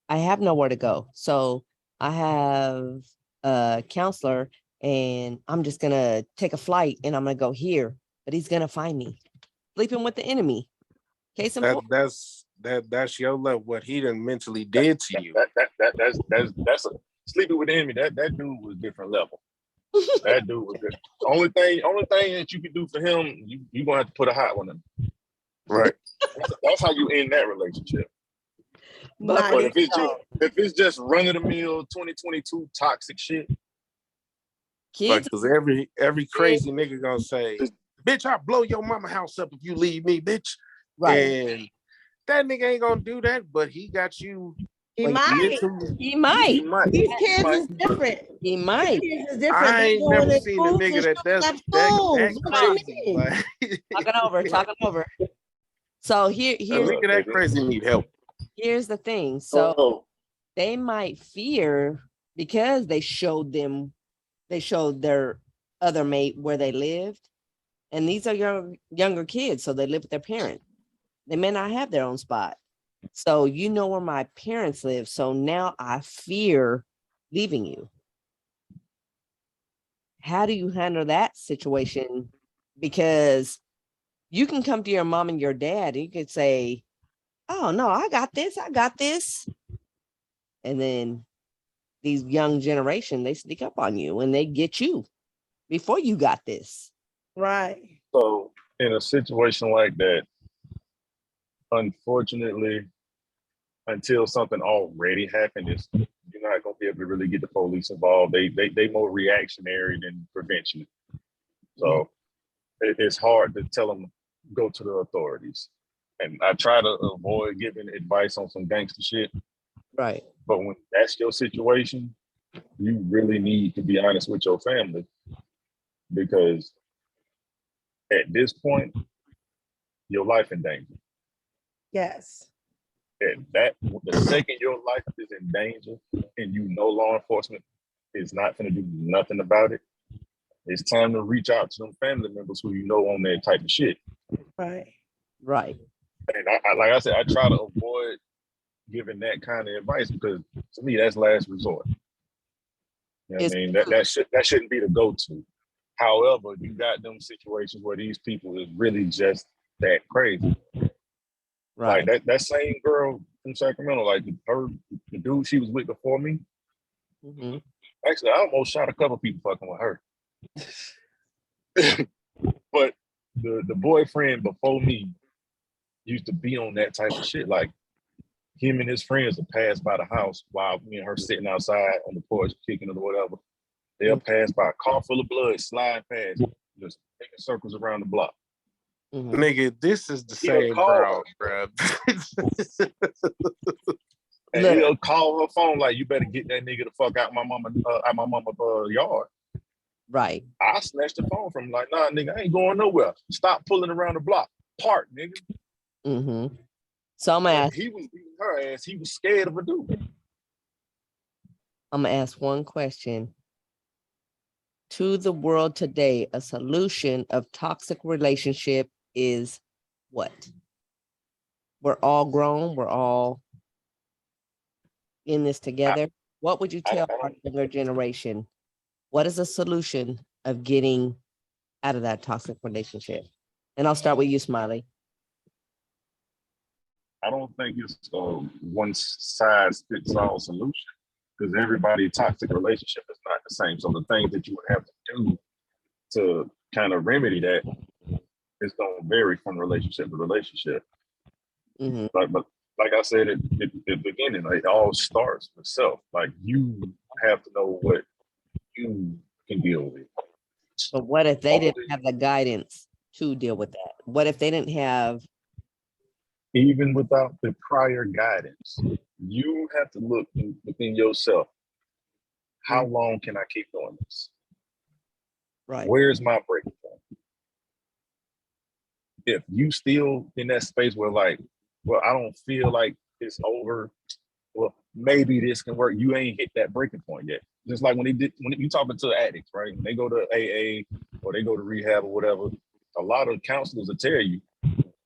I have nowhere to go. So I have a counselor and I'm just gonna take a flight and I'm gonna go here, but he's gonna find me. Sleeping with the enemy. Case in point. That's your level. What he done mentally did to you. That's a sleeping with the enemy. That dude was different level. That dude was different. Only thing that you can do for him, you gonna have to put a hot one in. Right. That's how you end that relationship. Not But even if it's just run of the mill 2022 toxic shit, Kids, Because every crazy nigga gonna say, bitch, I'll blow your mama house up if you leave me, bitch. right. And that nigga ain't gonna do that, but he got you. he Like, might. mentally. He might. These kids is different. He These might. kids is different. I They ain't going never to seen a schools nigga and that showing that's up that schools. What you crazy. mean? Like, Talking over. So a here's nigga that crazy need help. here's the thing. So they might fear because they showed their other mate where they lived. And these are younger kids, so they live with their parents. They may not have their own spot. So you know where my parents live. So now I fear leaving you. How do you handle that situation? Because you can come to your mom and your dad and you could say, oh no, I got this. And then these young generation, they sneak up on you and they get you before you got this. Right. so in a situation like that, unfortunately, until something already happened, you're not gonna be able to really get the police involved. They more reactionary than prevention. So it's hard to tell them go to the authorities. And I try to avoid giving advice on some gangster shit. Right. But when that's your situation, you really need to be honest with your family, because at this point, your life in danger. Yes. And that the second your life is in danger and you know law enforcement is not going to do nothing about it, it's time to reach out to them family members who you know on that type of shit. Right. Right. And I like I said, I try to avoid giving that kind of advice because to me that's last resort. You know what I mean? That shouldn't be the go-to. However, you got them situations where these people is really just that crazy. Right. Like that same girl from Sacramento, like the dude she was with before me. Mm-hmm. Actually, I almost shot a couple people fucking with her. But the boyfriend before me used to be on that type of shit. Like him and his friends would pass by the house while me and her sitting outside on the porch kicking it or whatever. They'll pass by a car full of blood, slide past, just making circles around the block. Mm-hmm. Nigga, this is the He'll same call bro. And Look. he'll call her phone like, "You better get that nigga the fuck out my mama yard." Right. I snatched the phone from him like, "Nah, nigga, I ain't going nowhere. Stop pulling around the block. Park, nigga." Mm-hmm. So I'm gonna ask. He was beating her ass. He was scared of a dude. I'm gonna ask one question. To the world today, a solution of toxic relationship is what? We're all grown. We're all in this together. What would you tell our younger generation? What is a solution of getting out of that toxic relationship? And I'll start with you, Smiley. I don't think it's a one size fits all solution because everybody's toxic relationship is not the same. So the things that you would have to do to kind of remedy that is going to vary from relationship to relationship. Mm-hmm. But like I said at the beginning, like, it all starts with self. Like you have to know what you can deal with. But what if they didn't have the guidance to deal with that? What if they didn't have? Even without the prior guidance, you have to look within yourself. How long can I keep doing this? Right. Where's my breaking point? if you still in that space where like, well, I don't feel like it's over. Well, maybe this can work. You ain't hit that breaking point yet. Just like when you talking to addicts, right? When they go to AA or they go to rehab or whatever, a lot of counselors will tell you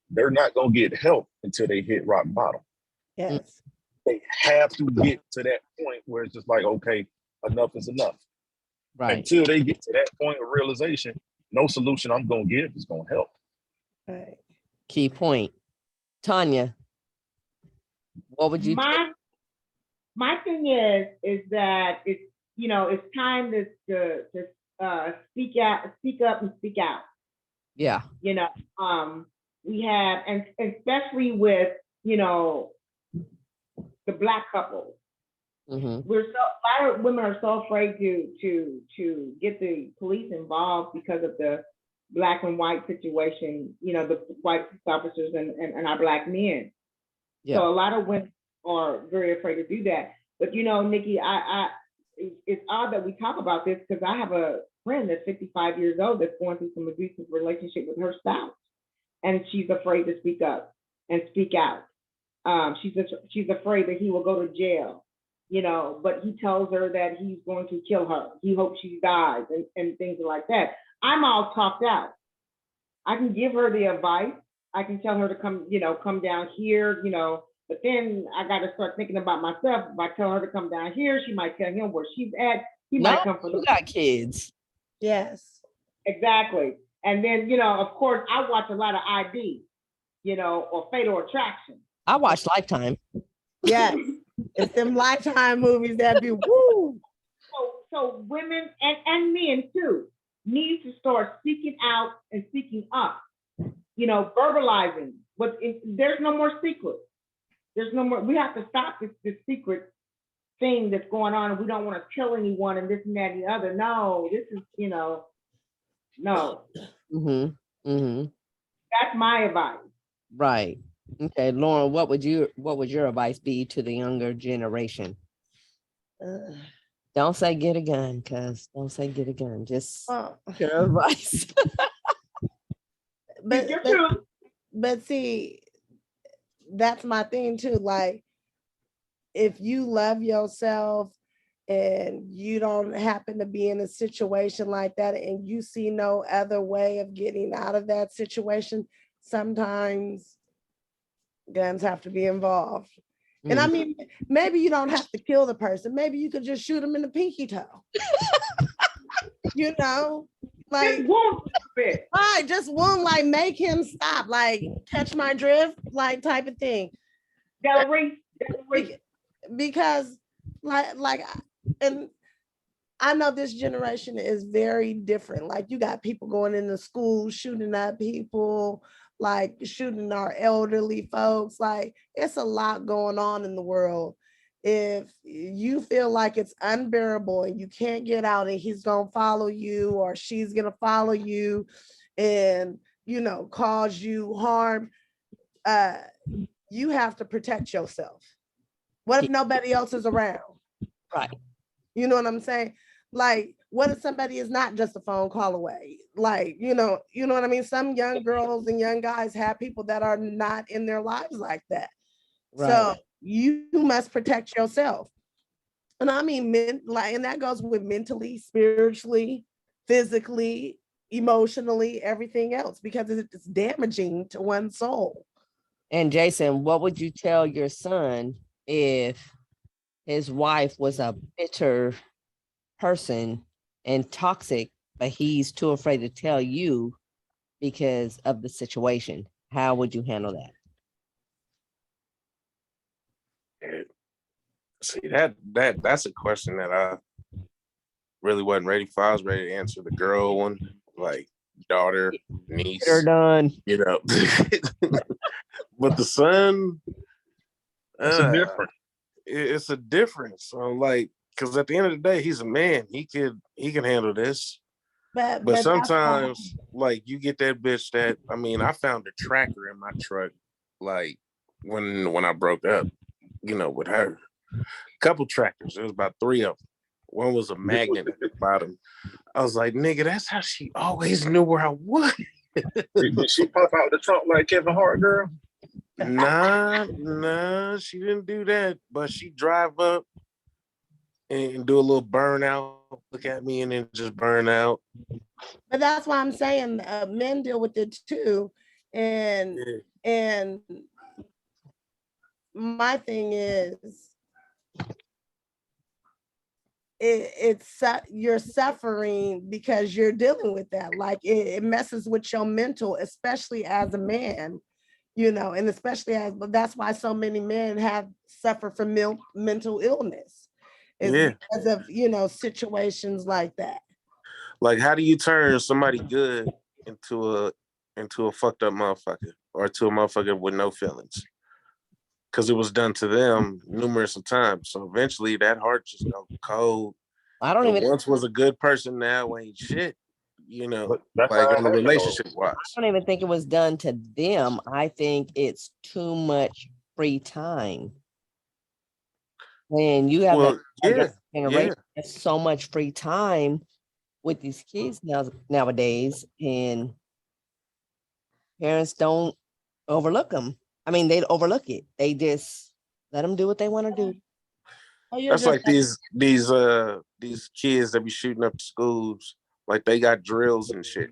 they're not gonna get help until they hit rock bottom. Yes. They have to get to that point where it's just like, okay, enough is enough. Right. Until they get to that point of realization, no solution I'm gonna give is gonna help. Right. Key point. Tanya, what would you My thing is that it's, you know, it's time to speak up and speak out. Yeah. You know, we have, and especially with, you know, the Black couples. Mm-hmm. A lot of women are so afraid to get the police involved because of the Black and white situation, you know, the white officers and our Black men. Yeah. So a lot of women are very afraid to do that. But you know, Nikki, it's odd that we talk about this because I have a friend that's 55 years old that's going through some abusive relationship with her spouse, and she's afraid to speak up and speak out. She's afraid that he will go to jail, you know, but he tells her that he's going to kill her. He hopes she dies and things like that. I'm all talked out. I can give her the advice. I can tell her to come down here, you know, but then I got to start thinking about myself. If I tell her to come down here, she might tell him where she's at. He might come for you got kids. Yes. Exactly. And then, you know, of course, I watch a lot of ID, you know, or Fatal Attraction. I watch Lifetime. Yes. It's them Lifetime movies that be woo. So women and men too need to start speaking out and speaking up, you know, verbalizing. But there's no more secret. There's no more. We have to stop this secret thing that's going on, and we don't want to tell anyone and this and that and the other. No, this is, you know, no. Mm-hmm. Mm-hmm. That's my advice. Right. Okay, Lauren, what would your advice be to the younger generation? Don't say get a gun, don't say get a gun. Just your advice. but see, that's my thing too. Like, if you love yourself and you don't happen to be in a situation like that and you see no other way of getting out of that situation, sometimes guns have to be involved. And I mean, maybe you don't have to kill the person. Maybe you could just shoot them in the pinky toe. You know, like, just one bit. Right, just one, like, make him stop, like, catch my drift, like, type of thing. Because, like, and I know this generation is very different. Like, you got people going into school, shooting at people, like shooting our elderly folks. Like, it's a lot going on in the world. If you feel like it's unbearable and you can't get out and he's gonna follow you or she's gonna follow you and, you know, cause you harm, you have to protect yourself. What if nobody else is around? Right. You know what I'm saying? Like, what if somebody is not just a phone call away? Like, you know what I mean? Some young girls and young guys have people that are not in their lives like that. Right. So you must protect yourself. And I mean, and that goes with mentally, spiritually, physically, emotionally, everything else, because it's damaging to one's soul. And Jason, what would you tell your son if his wife was a bitter person and toxic, but he's too afraid to tell you because of the situation? How would you handle that? See, that's a question that I really wasn't ready for. I was ready to answer the girl one, like daughter, niece. They're done. You know. But the son, it's a difference. It's a difference. So, like, because at the end of the day, he's a man. He can handle this. But sometimes, like, you get that bitch that, I mean, I found a tracker in my truck, like, when I broke up, you know, with her. Couple trackers. There was about 3 of them. One was a magnet at the bottom. I was like, nigga, that's how she always knew where I was. Did she puff out the trunk like Kevin Hart, girl? Nah, she didn't do that. But she drive up and do a little burnout, look at me, and then just burn out. But that's why I'm saying men deal with it too. And Yeah. and my thing is you're suffering because you're dealing with that. Like it messes with your mental, especially as a man, you know, and especially but that's why so many men have suffered from mental illness is Yeah. because of, you know, situations like that. Like, how do you turn somebody good into a fucked up motherfucker, or to a motherfucker with no feelings? Because it was done to them numerous of times. So eventually that heart just go cold. I don't And even once was a good person, now ain't shit. You know, But that's like how it on the happened, though. relationship wise. I don't even think it was done to them. I think it's too much free time. When you have Well, a yeah, generation, yeah. there's so much free time with these kids nowadays, and parents don't overlook them. I mean, they overlook it. They just let them do what they want to do. Oh, you're That's just like these kids that be shooting up the schools, like they got drills and shit.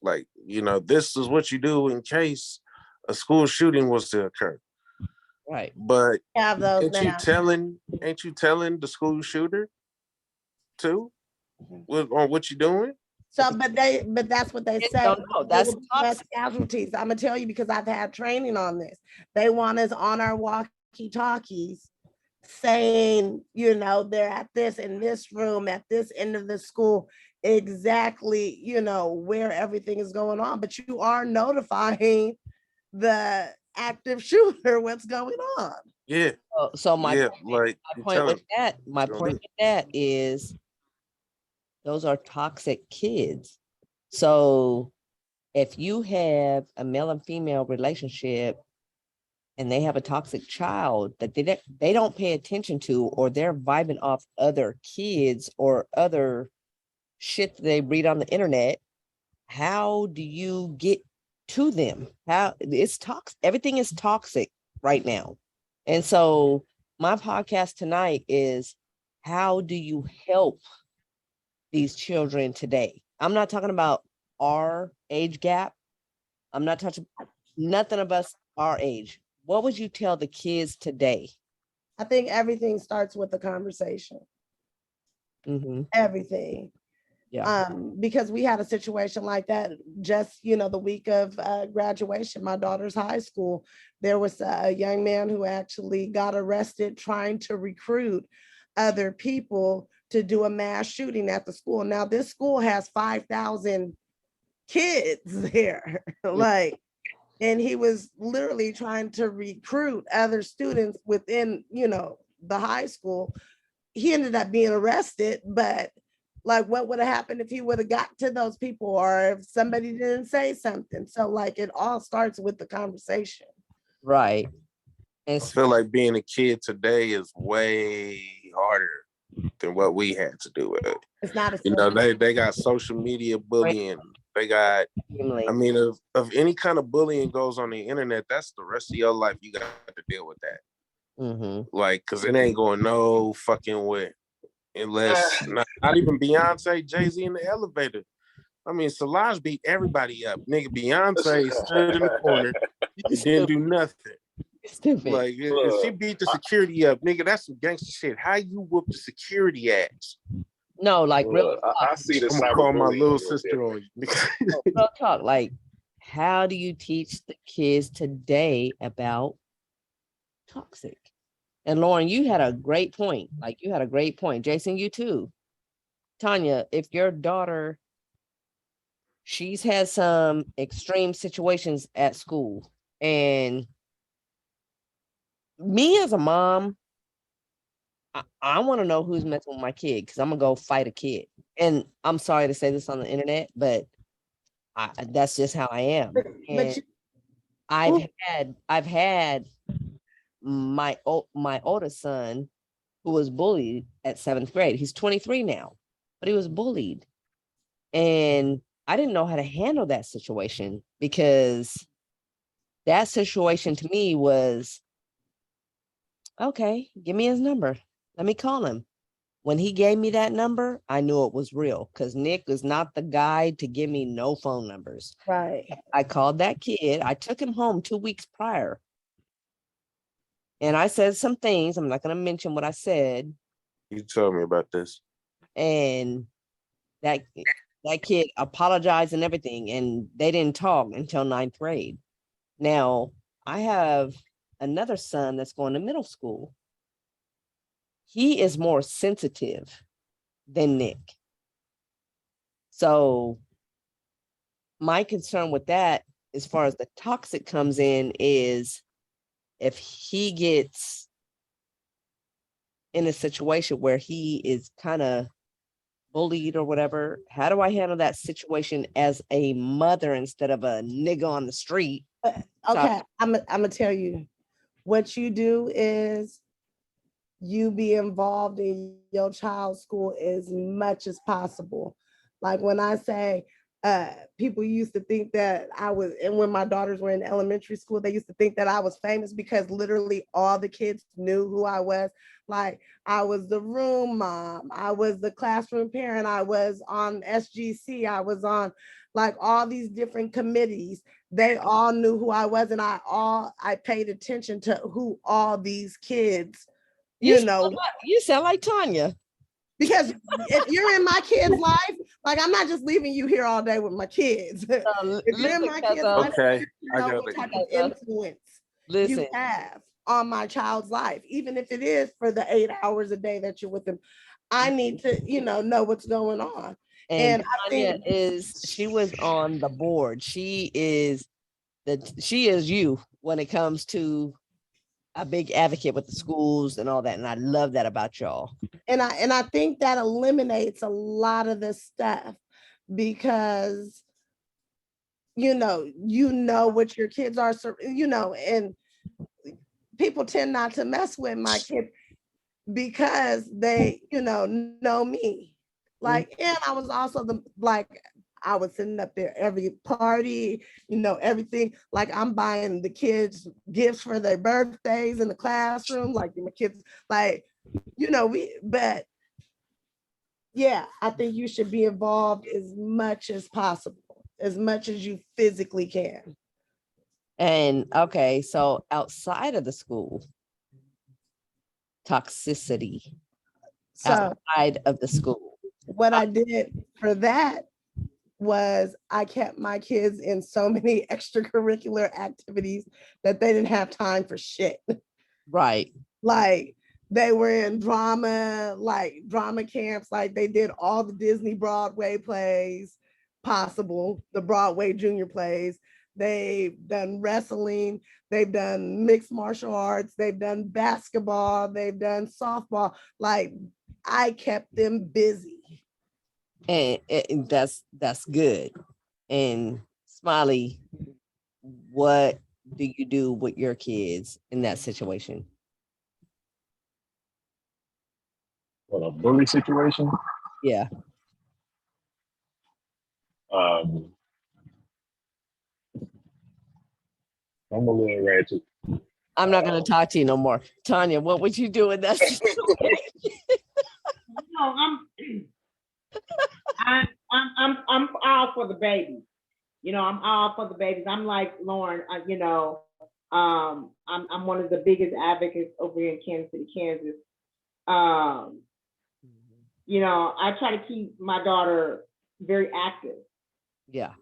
Like, you know, this is what you do in case a school shooting was to occur. Right. But have those ain't you now. telling the school shooter too on what you doing? So, but that's what they Kids say. don't know. There That's will be less toxic. casualties. I'm gonna tell you because I've had training on this. They want us on our walkie-talkies saying, you know, they're at this in this room at this end of the school, exactly, you know, where everything is going on. But you are notifying the active shooter what's going on. Yeah, So my yeah. Like you point tell with them. that, my point with that is those are toxic kids. So if you have a male and female relationship and they have a toxic child that they don't pay attention to, or they're vibing off other kids or other shit that they read on the internet, how do you get to them? How it's toxic. Everything is toxic right now. And so my podcast tonight is, how do you help these children today? I'm not talking about our age gap. I'm not touching nothing of us our age. What would you tell the kids today? I think everything starts with the conversation. Mm-hmm. Everything. Yeah. Because we had a situation like that just, you know, the week of graduation, my daughter's high school, there was a young man who actually got arrested trying to recruit other people to do a mass shooting at the school. Now, this school has 5,000 kids there, like, and he was literally trying to recruit other students within, you know, the high school. He ended up being arrested, but like what would have happened if he would have got to those people, or if somebody didn't say something? So like it all starts with the conversation. Right. I feel like being a kid today is way harder than what we had to do with it. It's not a, You know, they got social media bullying. They got, I mean, if any kind of bullying goes on the internet, that's the rest of your life. You got to deal with that. Mm-hmm. Like, cause it ain't going no fucking way. Unless not even Beyonce, Jay-Z in the elevator. I mean, Solange beat everybody up. Nigga, Beyonce stood in the corner and didn't do nothing. Stupid. Like, if she beat the security up, nigga, that's some gangster shit. How you whoop the security ass? No, like real talk. I see the I'm gonna call my cyberbullying little a little sister on you. Real talk. Like, how do you teach the kids today about toxic? And Lauren, you had a great point. Like, you had a great point. Jason, you too. Tanya, if your daughter, she's had some extreme situations at school, and me as a mom, I want to know who's messing with my kid, because I'm gonna go fight a kid. And I'm sorry to say this on the internet, but that's just how I am. And I've had my oldest son who was bullied at 7th grade. He's 23 now, but he was bullied. And I didn't know how to handle that situation, because that situation to me was, okay, give me his number. Let me call him. When he gave me that number, I knew it was real, because Nick is not the guy to give me no phone numbers. Right. I called that kid. I took him home 2 weeks prior. And I said some things. I'm not going to mention what I said. You told me about this. And that kid apologized and everything. And they didn't talk until 9th grade. Now, I have another son that's going to middle school. He is more sensitive than Nick. So my concern with that, as far as the toxic comes in, is if he gets in a situation where he is kind of bullied or whatever, how do I handle that situation as a mother instead of a nigga on the street? Okay, I'm gonna tell you, what you do is you be involved in your child's school as much as possible. Like when I say, people used to think that I was, and when my daughters were in elementary school, they used to think that I was famous because literally all the kids knew who I was. Like I was the room mom, I was the classroom parent, I was on SGC, I was on like all these different committees. They all knew who I was, and I paid attention to who all these kids, you know, you sound like Tanya. because if you're in my kid's life, like I'm not just leaving you here all day with my kids. If you're in my kid's life, okay, you know what type of influence you have on my child's life, even if it is for the 8 hours a day that you're with them. I need to, know what's going on. And I Tanya think she was on the board. She is you when it comes to a big advocate with the schools and all that. And I love that about y'all. And I think that eliminates a lot of this stuff, because you know what your kids are, and people tend not to mess with my kids because they know me. Like, and I was also I was sitting up there every party, everything. Like I'm buying the kids gifts for their birthdays in the classroom, like my kids, like, but yeah, I think you should be involved as much as possible, as much as you physically can. And okay, so outside of the school, toxicity So outside of the school. what I did for that was I kept my kids in so many extracurricular activities that they didn't have time for shit. Right. Like they were in drama camps, like they did all the Disney Broadway plays possible, the Broadway junior plays. They've done wrestling, they've done mixed martial arts, they've done basketball, they've done softball. Like I kept them busy. And that's good. And Smiley, what do you do with your kids in that situation? What, a bully situation? Yeah. I'm a little ratchet. I'm not going to talk to you no more. Tanya, what would you do in that situation? No, I'm all for the babies. I'm all for the babies. I'm like Lauren. I'm one of the biggest advocates over here in Kansas City, Kansas. I try to keep my daughter very active. Yeah.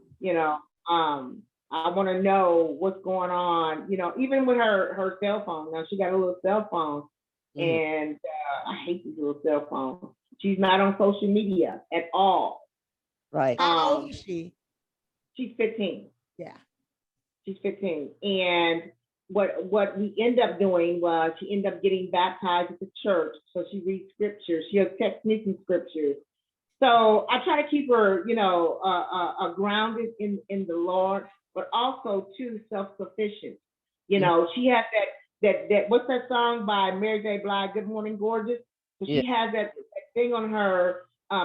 I want to know what's going on. Even with her cell phone. Now she got a little cell phone, and I hate this little cell phone. She's not on social media at all. Right. How old is she? She's 15. Yeah. She's 15. And what we end up doing was she ended up getting baptized at the church. So she reads scriptures. She has techniques in scriptures. So I try to keep her, grounded in the Lord, but also too self-sufficient. She has that what's that song by Mary J. Blige, Good Morning Gorgeous? So she has that thing on her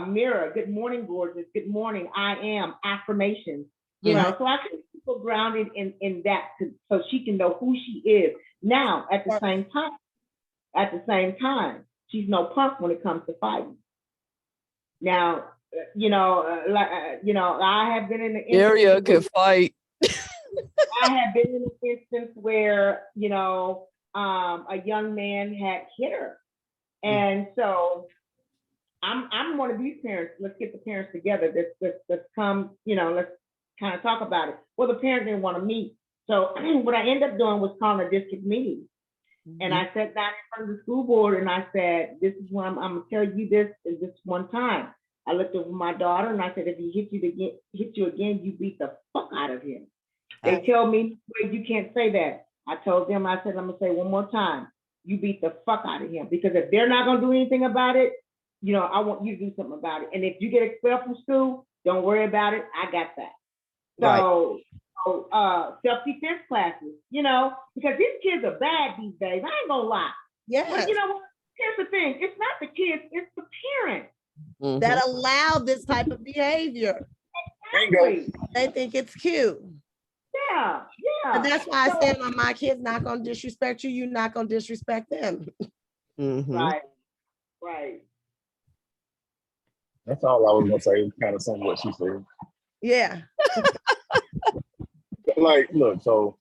mirror, good morning, gorgeous, good morning, I am, affirmations, you know, so I can keep people grounded in that so she can know who she is. Now, at the same time, she's no punk when it comes to fighting. Now, I have been in the Area can fight. I have been in an instance where, a young man had hit her. And so I'm one of these parents. Let's get the parents together. Let's come, let's kind of talk about it. Well, the parents didn't want to meet. So what I ended up doing was calling a district meeting. And I sat down in front of the school board and I said, this is what I'm going to tell you this one time. I looked over my daughter and I said, if he hit you again, you beat the fuck out of him. They tell me, wait, you can't say that. I told them, I said, I'm going to say one more time, you beat the fuck out of him. Because if they're not going to do anything about it, I want you to do something about it. And if you get expelled from school, don't worry about it. I got that. So, self-defense classes, because these kids are bad these days. I ain't gonna lie. Yeah. But you know what? Here's the thing. It's not the kids, it's the parents. That allow this type of behavior. Exactly. They think it's cute. Yeah. But that's why I stand on my kids not gonna disrespect you. You're not gonna disrespect them. Right. That's all I was gonna say. Kind of some of what she said. Yeah. Like, look, so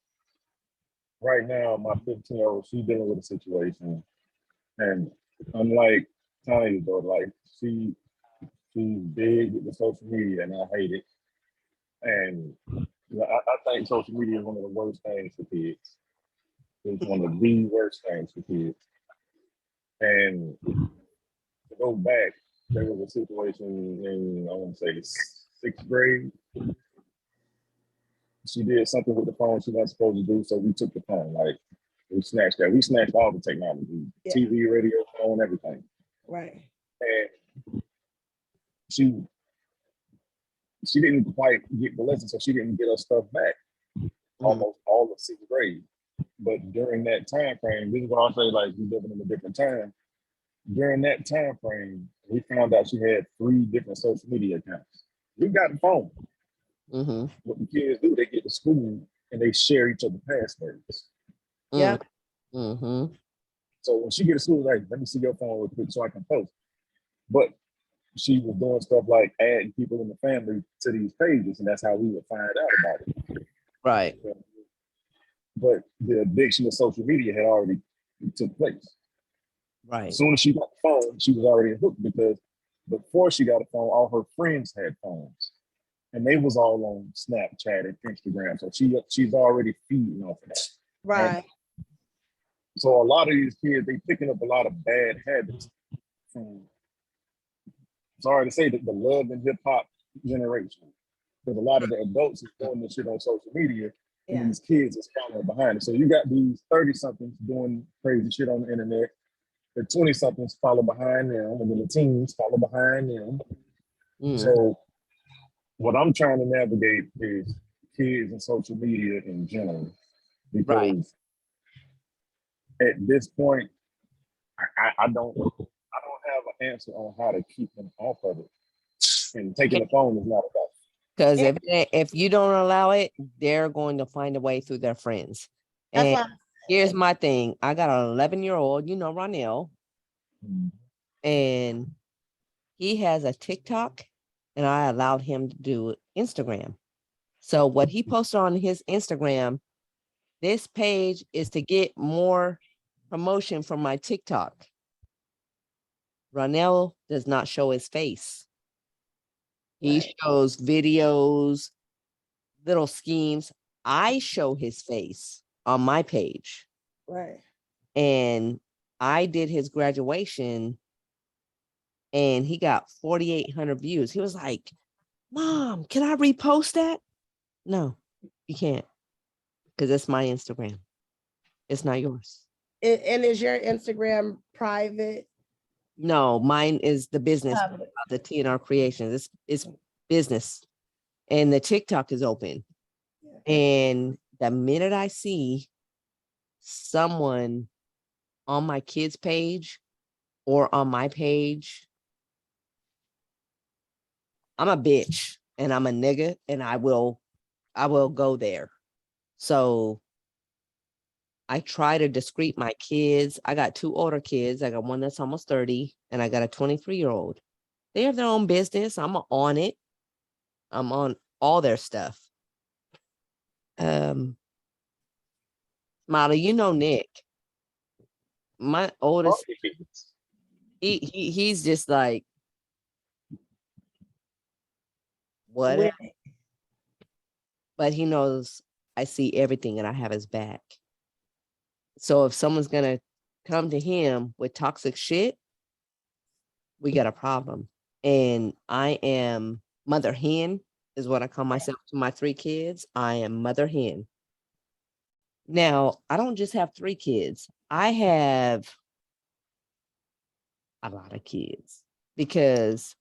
right now, my 15-year-old, she's dealing with a situation, and unlike Tanya, though, like she's big with the social media, and I hate it. And I think social media is one of the worst things for kids. It's one of the worst things for kids. And to go back, there was a situation in, I want to say, 6th grade. She did something with the phone she wasn't supposed to do, so we took the phone. Like, we snatched that. We snatched all the technology, TV, radio, phone, everything. Right. And she didn't quite get the lesson, so she didn't get her stuff back almost all of 6th grade. But during that time frame, this is why I say, like, we living in a different time. During that time frame, we found out she had 3 different social media accounts. We got the phone. What the kids do, they get to school and they share each other's passwords. Yeah. So when she gets to school, like, let me see your phone real quick so I can post. But she was doing stuff like adding people in the family to these pages, and that's how we would find out about it. Right. But the addiction to social media had already took place. Right. As soon as she got the phone, she was already hooked, because before she got a phone, all her friends had phones. And they was all on Snapchat and Instagram. So she's already feeding off of that. Right. And so a lot of these kids, they picking up a lot of bad habits from, sorry to say, that the love and hip hop generation. Because a lot of the adults is doing this shit on social media, and these kids is following behind it. So you got these 30-somethings doing crazy shit on the internet. The 20-somethings follow behind them, and then the teens follow behind them. So what I'm trying to navigate is kids and social media in general, because at this point, I don't have an answer on how to keep them off of it. And taking the phone is not enough. Because if you don't allow it, they're going to find a way through their friends. And here's my thing. I got an 11-year-old, Ronell, and he has a TikTok, and I allowed him to do Instagram. So what he posted on his Instagram, this page is to get more promotion from my TikTok. Ronell does not show his face. He shows videos, little schemes. I show his face on my page. Right. And I did his graduation, and he got 4,800 views. He was like, Mom, can I repost that? No, you can't, because it's my Instagram. It's not yours. And is your Instagram private? No, mine is the business, the TNR Creations. It's business. And the TikTok is open. And the minute I see someone on my kids' page or on my page I'm a bitch and I'm a nigga and I will go there. So I try to discreet my kids. I got 2 older kids. I got one that's almost 30 and I got a 23-year-old. They have their own business. I'm on it. I'm on all their stuff. Molly, you know Nick, my oldest, he's just like, With whatever. But he knows I see everything and I have his back. So if someone's gonna come to him with toxic shit, we got a problem. And I am mother hen, is what I call myself to my 3 kids. I am mother hen. Now, I don't just have 3 kids. I have a lot of kids because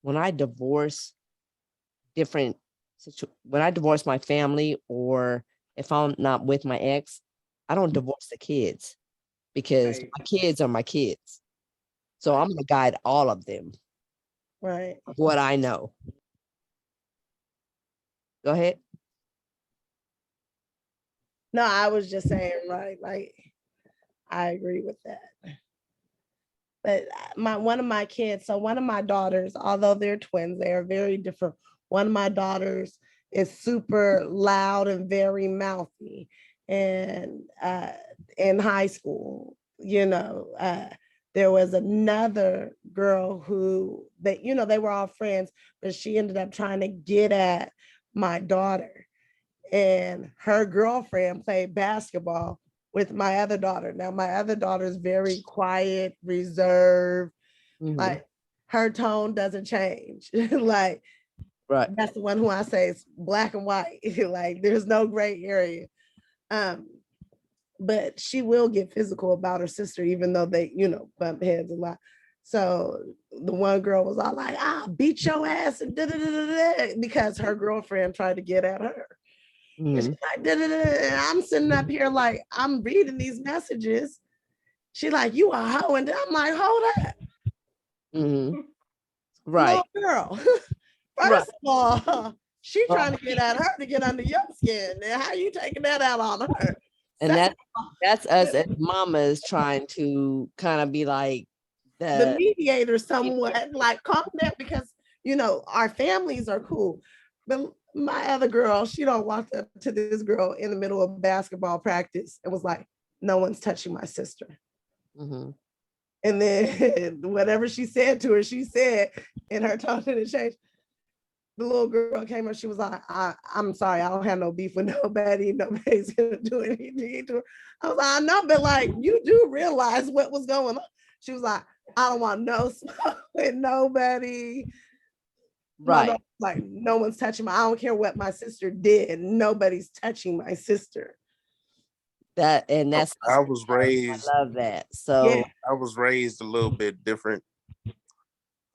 when I divorce when I divorce my family, or if I'm not with my ex, I don't divorce the kids because Right. my kids are my kids. So I'm gonna guide all of them right. of what I know. Go ahead. No, I was just saying, right? Like, I agree with that. But one of my kids, so one of my daughters, although they're twins, they are very different. One of my daughters is super loud and very mouthy. And in high school, there was another girl who they were all friends, but she ended up trying to get at my daughter. And her girlfriend played basketball with my other daughter. Now, my other daughter is very quiet, reserved. Like, her tone doesn't change. Like, Right. that's the one who I say is black and white. Like, there's no gray area. But she will get physical about her sister, even though they, bump heads a lot. So the one girl was all like, "I'll beat your ass," and because her girlfriend tried to get at her. And she's like, and I'm sitting up here like, I'm reading these messages. She like, "You a hoe," and I'm like, "Hold up, Right. little girl." Right. First of all, she trying to get at her to get under your skin. And how you taking that out on her? And that's us as mamas trying to kind of be like the mediator somewhat, like, calm down, because our families are cool. But my other girl, she don't walk up to this girl in the middle of basketball practice and was like, "No one's touching my sister." And then whatever she said to her, she said, and her tone didn't change. The little girl came up, she was like, I'm sorry, I don't have no beef with nobody. Nobody's gonna do anything to her. I was like, "I know, but like, you do realize what was going on." She was like, "I don't want no smoke with nobody." Right. Like, "No one's touching I don't care what my sister did. Nobody's touching my sister." That's I was raised. I love that. So Yeah. I was raised a little bit different,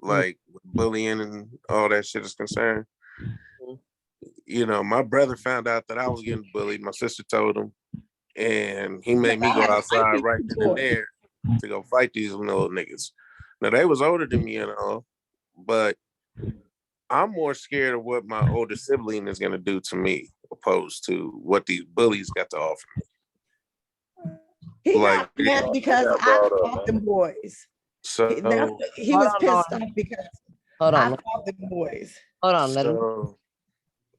like with bullying and all that shit is concerned. My brother found out that I was getting bullied. My sister told him, and he made me go outside right then and there to go fight these little niggas. Now, they was older than me and all, but I'm more scared of what my older sibling is gonna do to me, opposed to what these bullies got to offer me. He Like, got mad because I fought them boys. so He was pissed off because I fought them boys. Hold on, let him.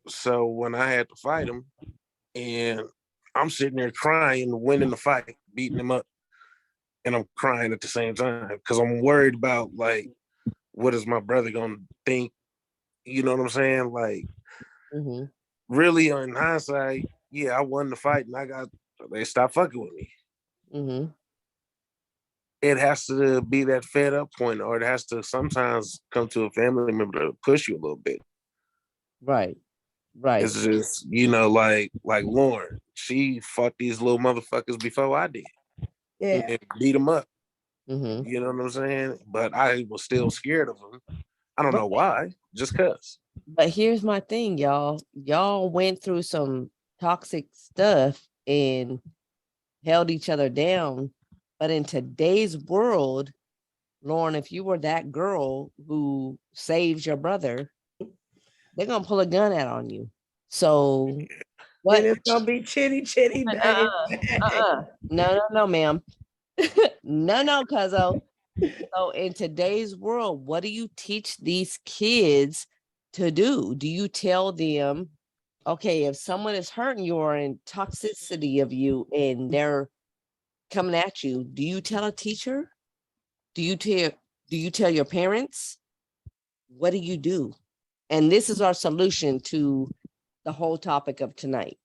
So when I had to fight him, and I'm sitting there crying, winning the fight, beating him up, and I'm crying at the same time because I'm worried about, like, what is my brother gonna think? You know what I'm saying? Like, really, in hindsight, yeah, I won the fight, and they stopped fucking with me. It has to be that fed up point, or it has to sometimes come to a family member to push you a little bit. Right. It's just, like Lauren, she fought these little motherfuckers before I did. Yeah. And beat them up. You know what I'm saying? But I was still scared of them. I don't know why, just cause. But here's my thing, y'all. Y'all went through some toxic stuff and held each other down. But in today's world, Lauren, if you were that girl who saves your brother, they're gonna pull a gun out on you. So Then what? it's gonna be chitty chitty bang. No, ma'am. No, cuzzo. So in today's world, what do you teach these kids to do? Do you tell them, okay, if someone is hurting you or in toxicity of you and they're coming at you, do you tell a teacher? Do you tell your parents? What do you do? And this is our solution to the whole topic of tonight.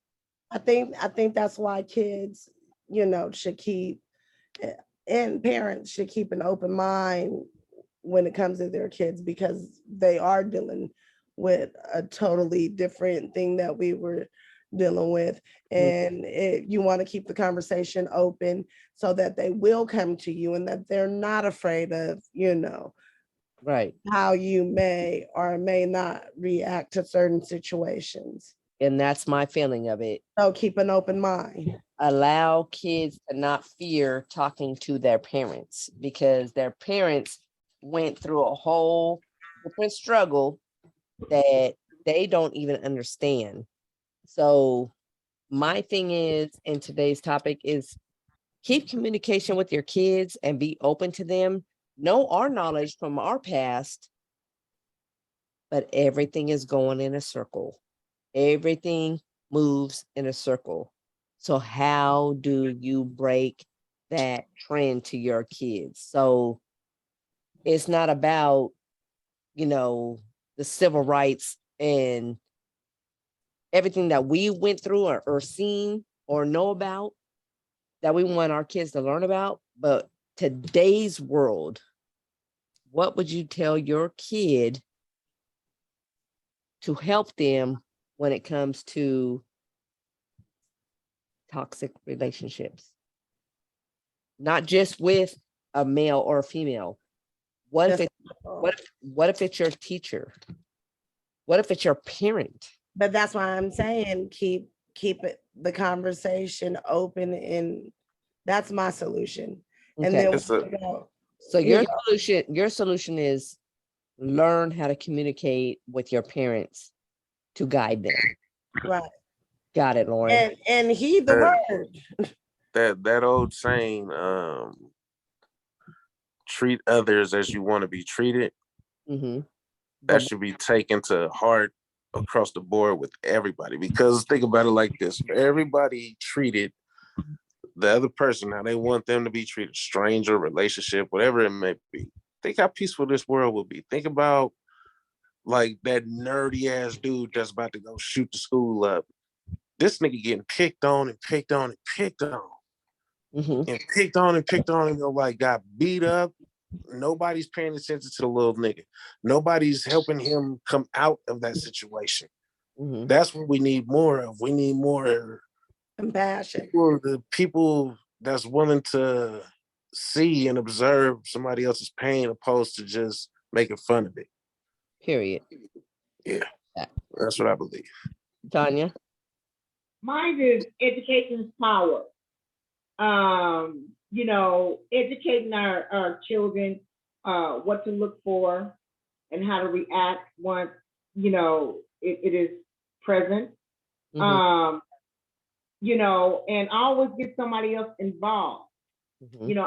I think that's why kids, should keep and parents should keep an open mind when it comes to their kids, because they are dealing with a totally different thing that we were dealing with. And you want to keep the conversation open so that they will come to you and that they're not afraid of, Right. how you may or may not react to certain situations. And that's my feeling of it. So keep an open mind. Allow kids to not fear talking to their parents, because their parents went through a whole different struggle that they don't even understand. So my thing is, in today's topic, is keep communication with your kids and be open to them. Know our knowledge from our past, but everything is going in a circle. Everything moves in a circle. So how do you break that trend to your kids? So it's not about, the civil rights and everything that we went through or seen or know about that we want our kids to learn about. But today's world, what would you tell your kid to help them when it comes to toxic relationships? Not just with a male or a female. What if it's your teacher? What if it's your parent? But that's why I'm saying keep the conversation open, and that's my solution. And Okay. then So your solution is learn how to communicate with your parents to guide them. right. Got it, Lauren. And heed the word. That old saying, treat others as you want to be treated. Mm-hmm. That should be taken to heart across the board with everybody. Because think about it like this: if everybody treated the other person how they want them to be treated, stranger, relationship, whatever it may be, think how peaceful this world would be. Think about like that nerdy ass dude that's about to go shoot the school up. This nigga getting picked on and picked on and picked on. Mm-hmm. And picked on and picked on and like got beat up. Nobody's paying attention to the little nigga. Nobody's helping him come out of that situation. Mm-hmm. That's what we need more of. We need more Compassion. the people that's willing to see and observe somebody else's pain opposed to just making fun of it. Period. Yeah, that's what I believe. Tanya? Mine is education's power. Educating our children what to look for and how to react once, it is present. Mm-hmm. And always get somebody else involved. Mm-hmm.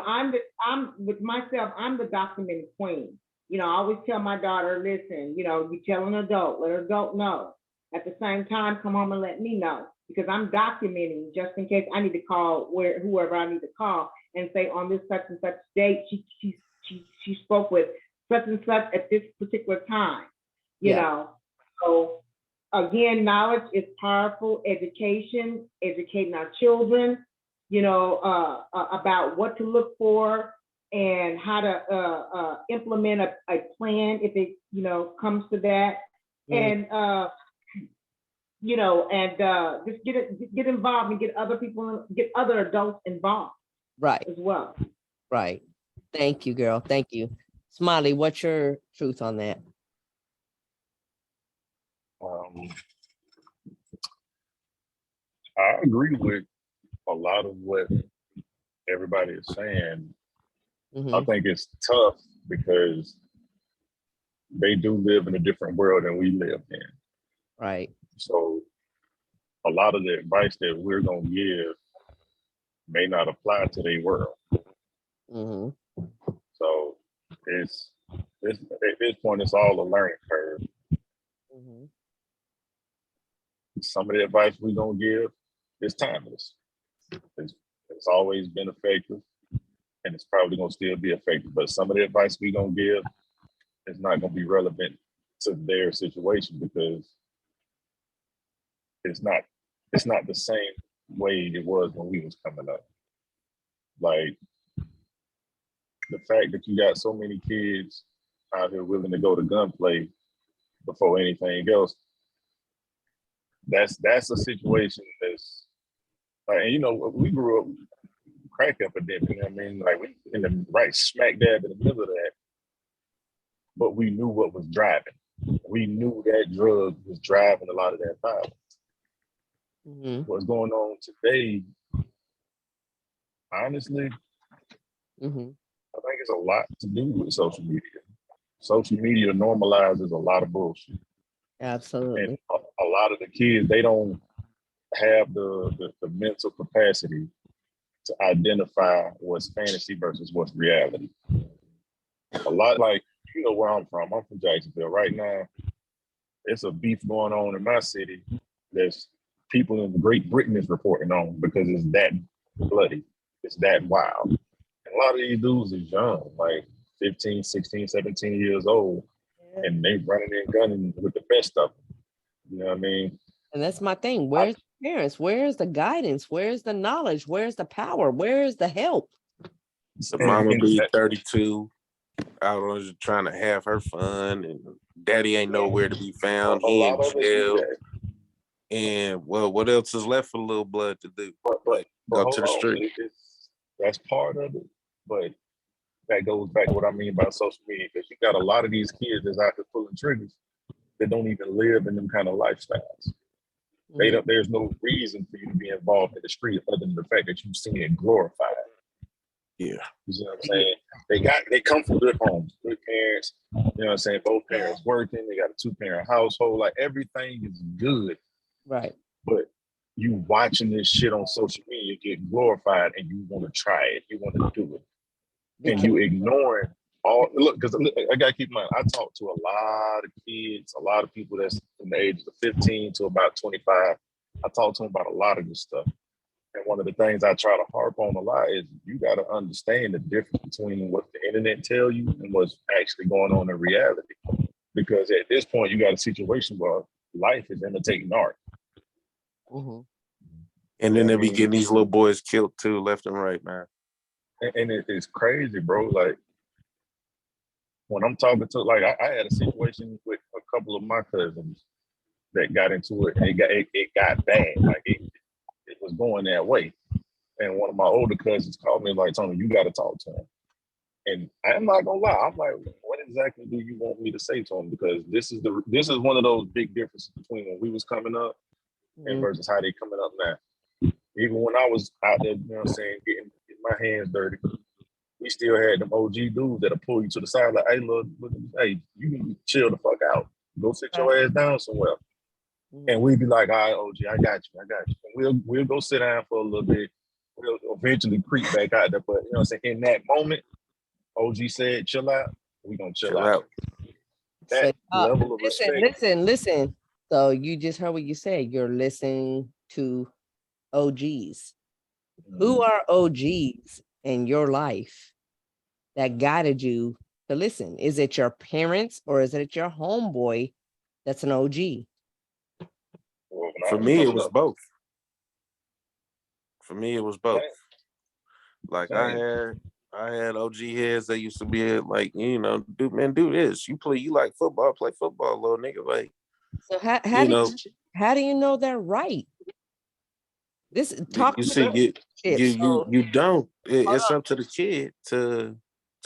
I'm with myself, I'm the documented queen. I always tell my daughter, listen, you tell an adult, let an adult know. At the same time, come home and let me know, because I'm documenting just in case I need to call whoever I need to call and say on this such and such date, she spoke with such and such at this particular time, you know. So again, knowledge is powerful. Educating our children, about what to look for and how to implement a plan if it, comes to that. Mm-hmm. And just get involved and get other people, get other adults involved. Right. As well. Right. Thank you, girl. Thank you. Smiley, what's your truth on that? I agree with a lot of what everybody is saying. Mm-hmm. I think it's tough because they do live in a different world than we live in. Right. So a lot of the advice that we're gonna give may not apply to their world. Mm-hmm. So it's at this point it's all a learning curve. Mm-hmm. Some of the advice we're gonna give is timeless. It's always been effective, and it's probably gonna still be effective. But some of the advice we're gonna give is not gonna be relevant to their situation because it's not the same way it was when we was coming up. Like the fact that you got so many kids out here willing to go to gunplay before anything else, that's a situation that's like, and you know, we grew up crack epidemic. You know what I mean? Like we in the right smack dab in the middle of that, but we knew what was driving. We knew that drug was driving a lot of that violence. Mm-hmm. What's going on today, honestly, Mm-hmm. I think it's a lot to do with social media. Social media normalizes a lot of bullshit. Absolutely. And a lot of the kids, they don't have the mental capacity to identify what's fantasy versus what's reality. A lot like, you know where I'm from Jacksonville. Right now, it's a beef going on in my city that's people in Great Britain is reporting on because it's that bloody. It's that wild. And a lot of these dudes is young, like 15, 16, 17 years old, and they running and gunning with the best of them. You know what I mean? And that's my thing. Where's the parents? Where's the guidance? Where's the knowledge? Where's the power? Where's the help? The mama be 32, out on trying to have her fun, and daddy ain't nowhere to be found. A He lot in of us do jail. that. And well, what else is left for little blood to do? But Like go to the hold on, street. that's part of it. But that goes back to what I mean by social media, because you got a lot of these kids that's out there pulling triggers that don't even live in them kind of lifestyles. They don't. There's no reason for you to be involved in the street other than the fact that you've seen it glorified. Yeah. You know what I'm saying? They come from good homes, good parents. You know what I'm saying? Both parents working. They got a 2-parent household. Like everything is good. Right. But you watching this shit on social media get glorified, and you want to try it. You want to do it, and you ignoring all. Look, because I gotta keep in mind, I talk to a lot of kids, a lot of people that's from the ages of 15 to about 25. I talk to them about a lot of this stuff. And one of the things I try to harp on a lot is you got to understand the difference between what the internet tell you and what's actually going on in reality. Because at this point, you got a situation where life is imitating art. Mm-hmm. And then they be getting these little boys killed too, left and right, man. And it's crazy, bro. Like when I'm talking to, like I had a situation with a couple of my cousins that got into it, and it got bad. Like it was going that way. And one of my older cousins called me like, Tony, you got to talk to him. And I'm not gonna lie, I'm like, what exactly do you want me to say to him? Because this is one of those big differences between when we was coming up and versus how they coming up now. Even when I was out there, you know what I'm saying, getting my hands dirty, we still had them OG dudes that'll pull you to the side like, hey, look, hey, you can chill the fuck out. Go sit your ass down somewhere. And we'd be like, all right, OG, I got you. And we'll go sit down for a little bit. We'll eventually creep back out there. But you know what I'm saying? In that moment, OG said, chill out, we're gonna chill out. That level of respect. Listen. So you just heard what you said. You're listening to OGs. Who are OGs in your life that guided you to listen? Is it your parents or is it your homeboy that's an OG? For me, it was both. Like I had OG heads that used to be like, you know, do this. You like football, play football, little nigga. Like, so how do you know they're right? This talk. You see, you don't. It's up to the kid to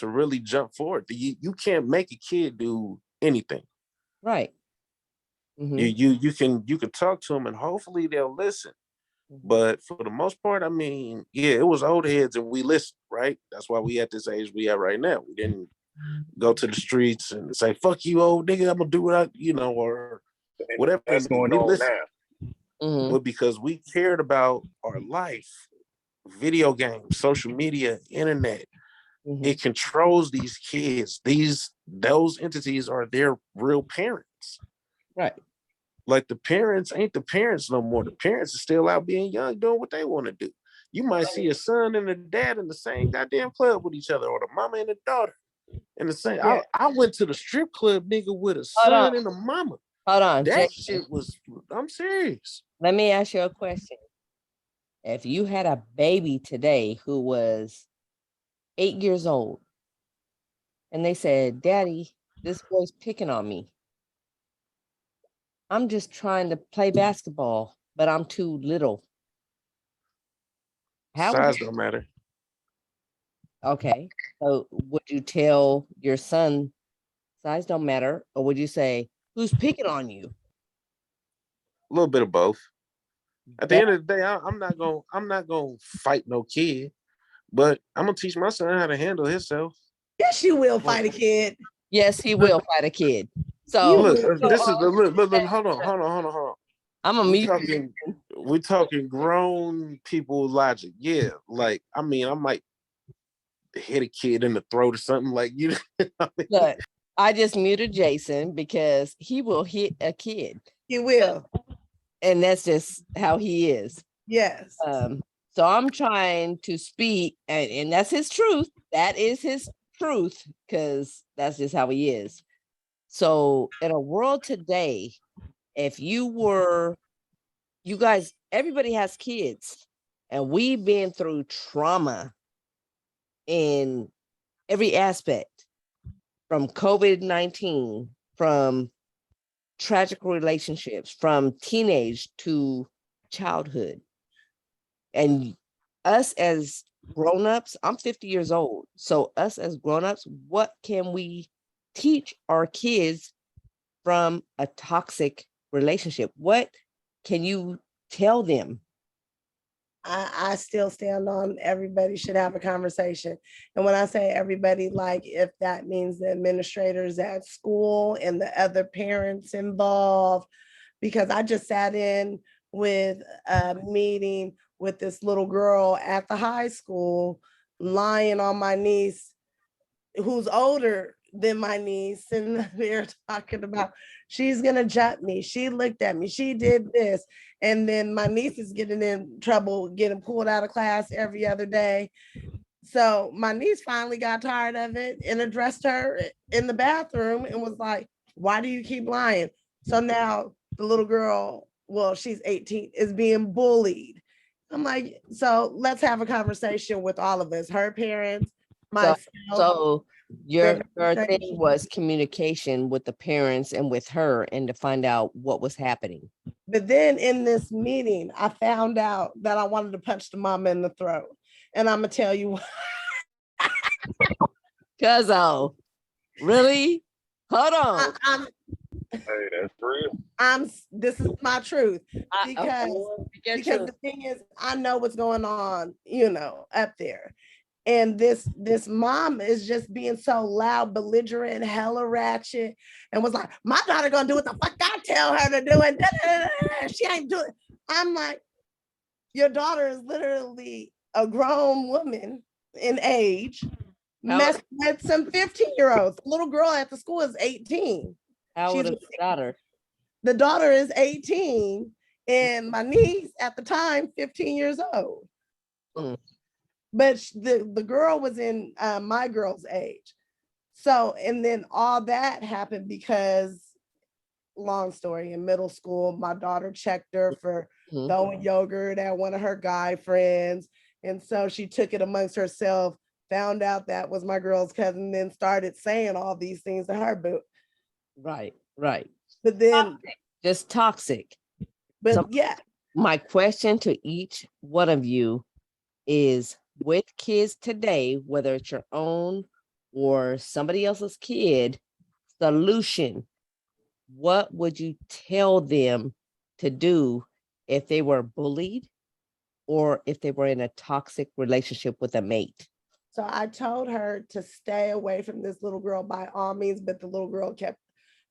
really jump forward. You can't make a kid do anything. Right. Mm-hmm. You can talk to them and hopefully they'll listen. But for the most part, I mean, yeah, it was old heads and we listened, right? That's why we at this age we at right now. We didn't go to the streets and say, fuck you, old nigga, I'm gonna do what or whatever it That's may be. going We on listen, now. Mhm. but because we cared about our life, video games, social media, internet, Mhm. it controls these kids. Those entities are their real parents. Right. Like the parents ain't the parents no more. The parents are still out being young, doing what they want to do. You might see a son and a dad in the same goddamn club with each other, or the mama and the daughter in the same. Yeah. I went to the strip club, nigga, with a Hold on. son and a mama. Hold on, That Jason. shit was. I'm serious. Let me ask you a question. If you had a baby today who was 8 years old and they said, Daddy, this boy's picking on me. I'm just trying to play basketball, but I'm too little. How would Size you? don't matter. Okay. So would you tell your son size don't matter? Or would you say, who's picking on you? A little bit of both. At the That- end of the day, I'm not gonna fight no kid, but I'm gonna teach my son how to handle himself. Yes, you will fight a kid. yes, he will fight a kid. You So, Look, will. so this is the all look. Hold on. I'm a We mute. talking grown people logic. Yeah, like I mean, I might hit a kid in the throat or something like you. Look, I just muted Jason because he will hit a kid. You will. And that's just how he is. Yes. So I'm trying to speak, and that's his truth. That is his truth, because that's just how he is. So in a world today, if you guys, everybody has kids, and we've been through trauma in every aspect, from COVID-19, from tragic relationships, from teenage to childhood. And us as grown-ups, I'm 50 years old. So us as grown-ups, what can we teach our kids from a toxic relationship? What can you tell them? I still stand on everybody should have a conversation. And when I say everybody, like if that means the administrators at school and the other parents involved, because I just sat in with a meeting with this little girl at the high school lying on my niece who's older than my niece, and they're talking about she's gonna jump me. She looked at me. She did this, and then my niece is getting in trouble, getting pulled out of class every other day. So my niece finally got tired of it and addressed her in the bathroom and was like, "Why do you keep lying?" So now the little girl, well, she's 18, is being bullied. I'm like, so let's have a conversation with all of us, her parents, myself. So your thing Administration. was communication with the parents and with her, and to find out what was happening. But then in this meeting, I found out that I wanted to punch the mama in the throat. And I'm gonna tell you, Cause really? Hold on. Hey, that's real. this is my truth, because Because the thing is, I know what's going on, up there. And this mom is just being so loud, belligerent, hella ratchet, and was like, my daughter gonna do what the fuck I tell her to do, and she ain't doing. I'm like, your daughter is literally a grown woman in age, messing with some 15-year-olds. The little girl at the school is 18. how old is the daughter? The daughter is 18, and my niece at the time, 15 years old. Mm. But the girl was in my girl's age. So, and then all that happened because, long story, in middle school, my daughter checked her for throwing yogurt at one of her guy friends. And so she took it amongst herself, found out that was my girl's cousin, then started saying all these things to her. Right. But then, Just toxic. but So yeah, my question to each one of you is, with kids today, whether it's your own or somebody else's kid, solution. What would you tell them to do if they were bullied or if they were in a toxic relationship with a mate? so I told her to stay away from this little girl by all means, but the little girl kept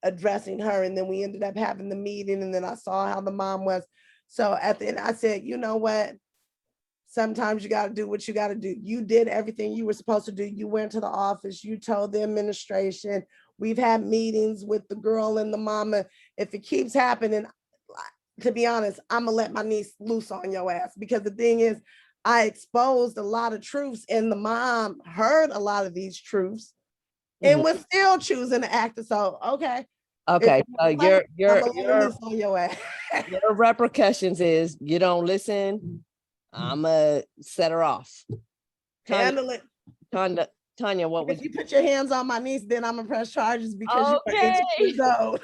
addressing her. And then we ended up having the meeting, and then I saw how the mom was. So at the end, I said, you know what? Sometimes you got to do what you got to do. You did everything you were supposed to do. You went to the office, you told the administration. We've had meetings with the girl and the mama. If it keeps happening, to be honest, I'm gonna let my niece loose on your ass, because the thing is, I exposed a lot of truths, and the mom heard a lot of these truths and was still choosing to act. So, okay. Okay, so I'm gonna let loose on your ass. your repercussions is you don't listen, I'ma set her off. Handle it. Tanya, what was If you put your hands on my niece, then I'm gonna press charges because you are okay? 18 years old.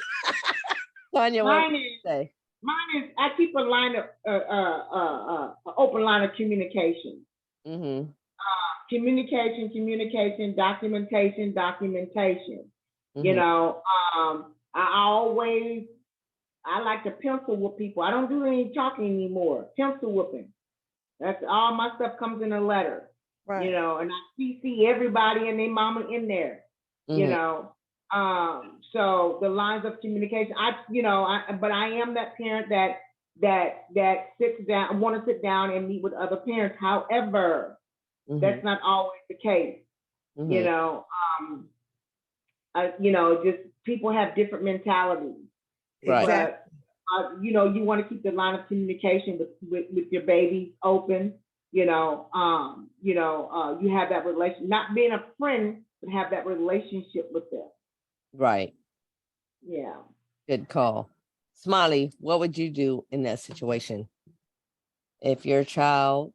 Tanya, what Mine would you is, say? mine is, I keep a line of, open line of communication. Mm-hmm. Communication, documentation. Mm-hmm. You know, I like to pencil with people. I don't do any talking anymore. Pencil whooping. That's all my stuff comes in a letter. Right. You know, and I CC everybody and their mama in there. You know, so the lines of communication. But I am that parent that sits down, want to sit down and meet with other parents. However, that's not always the case. You know, just people have different mentalities. Right. But you want to keep the line of communication with your baby open. You have that relation, not being a friend, but have that relationship with them. Right. Yeah. Good call. Smiley, what would you do in that situation? If your child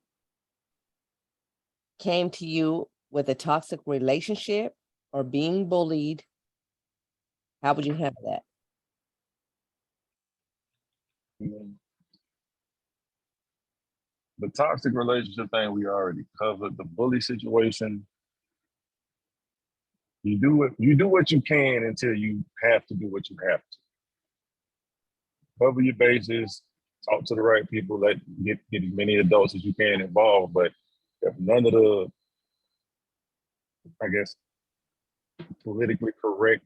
came to you with a toxic relationship or being bullied, how would you handle that? The toxic relationship thing we already covered. The bully situation, you do what you can until you have to do what you have to. Cover your bases, talk to the right people, get as many adults as you can involved. But if none of the, I guess, politically correct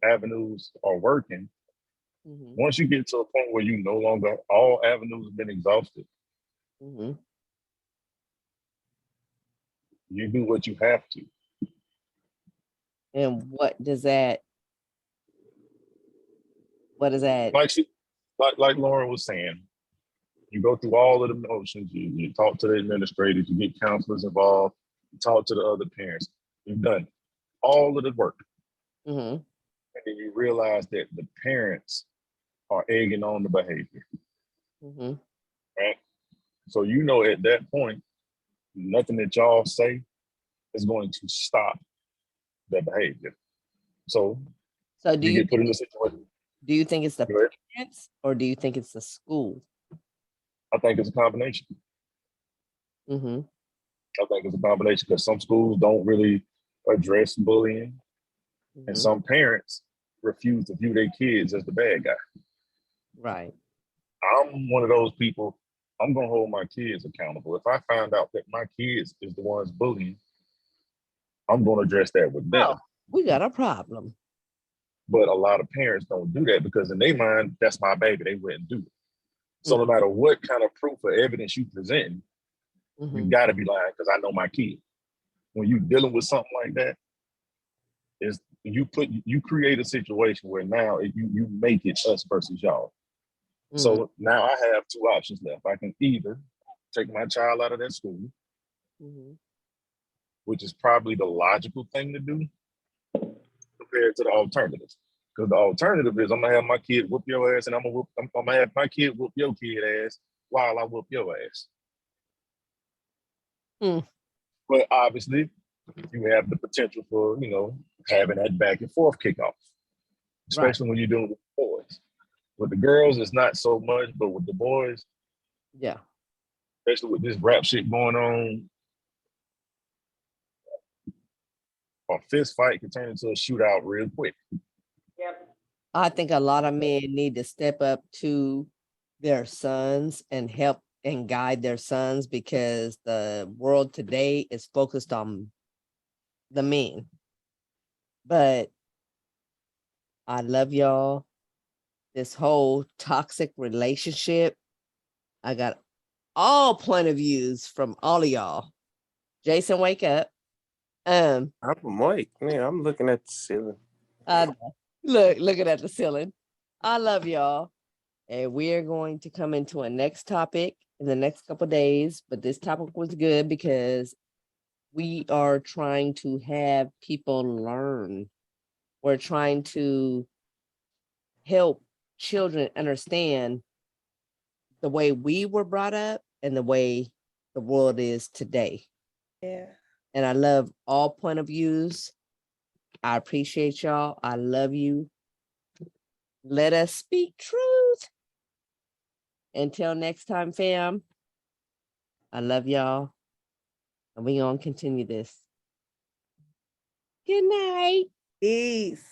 avenues are working, once you get to a point where you no longer, all avenues have been exhausted, you do what you have to. And what does that? Like Lauren was saying, you go through all of the motions, you talk to the administrators, you get counselors involved, you talk to the other parents. You've done all of the work. And then you realize that the parents are egging on the behavior. Right? So at that point, nothing that y'all say is going to stop that behavior. So do you get put in a situation. Do you think it's the parents or do you think it's the school? I think it's a combination. I think it's a combination because some schools don't really address bullying, and some parents refuse to view their kids as the bad guy. Right. I'm one of those people. I'm gonna hold my kids accountable. If I find out that my kids is the ones bullying, I'm gonna address that with them. Oh, we got a problem. But a lot of parents don't do that because in their mind, that's my baby. They wouldn't do it. So no matter what kind of proof or evidence you present, you got to be lying because I know my kid. When you're dealing with something like that, you create a situation where now you make it us versus y'all. So now I have two options left. I can either take my child out of that school, which is probably the logical thing to do compared to the alternatives. Because the alternative is I'm gonna have my kid whoop your ass, and I'm gonna have my kid whoop your kid ass while I whoop your ass. But obviously, you have the potential for having that back and forth kickoff, especially when you're dealing with boys. With the girls, it's not so much, but with the boys, yeah, especially with this rap shit going on, a fist fight can turn into a shootout real quick. Yep. I think a lot of men need to step up to their sons and help and guide their sons because the world today is focused on the men. But I love y'all. This whole toxic relationship, I got all point of views from all of y'all. Jason, wake up. I'm awake. Man, I'm looking at the ceiling. I looking at the ceiling. I love y'all. And we are going to come into a next topic in the next couple days. But this topic was good because we are trying to have people learn. We're trying to help children understand the way we were brought up and the way the world is today. Yeah. And I love all point of views. I appreciate y'all. I love you. Let us speak truth. Until next time, fam. I love y'all. And we gonna continue this. Good night. Peace.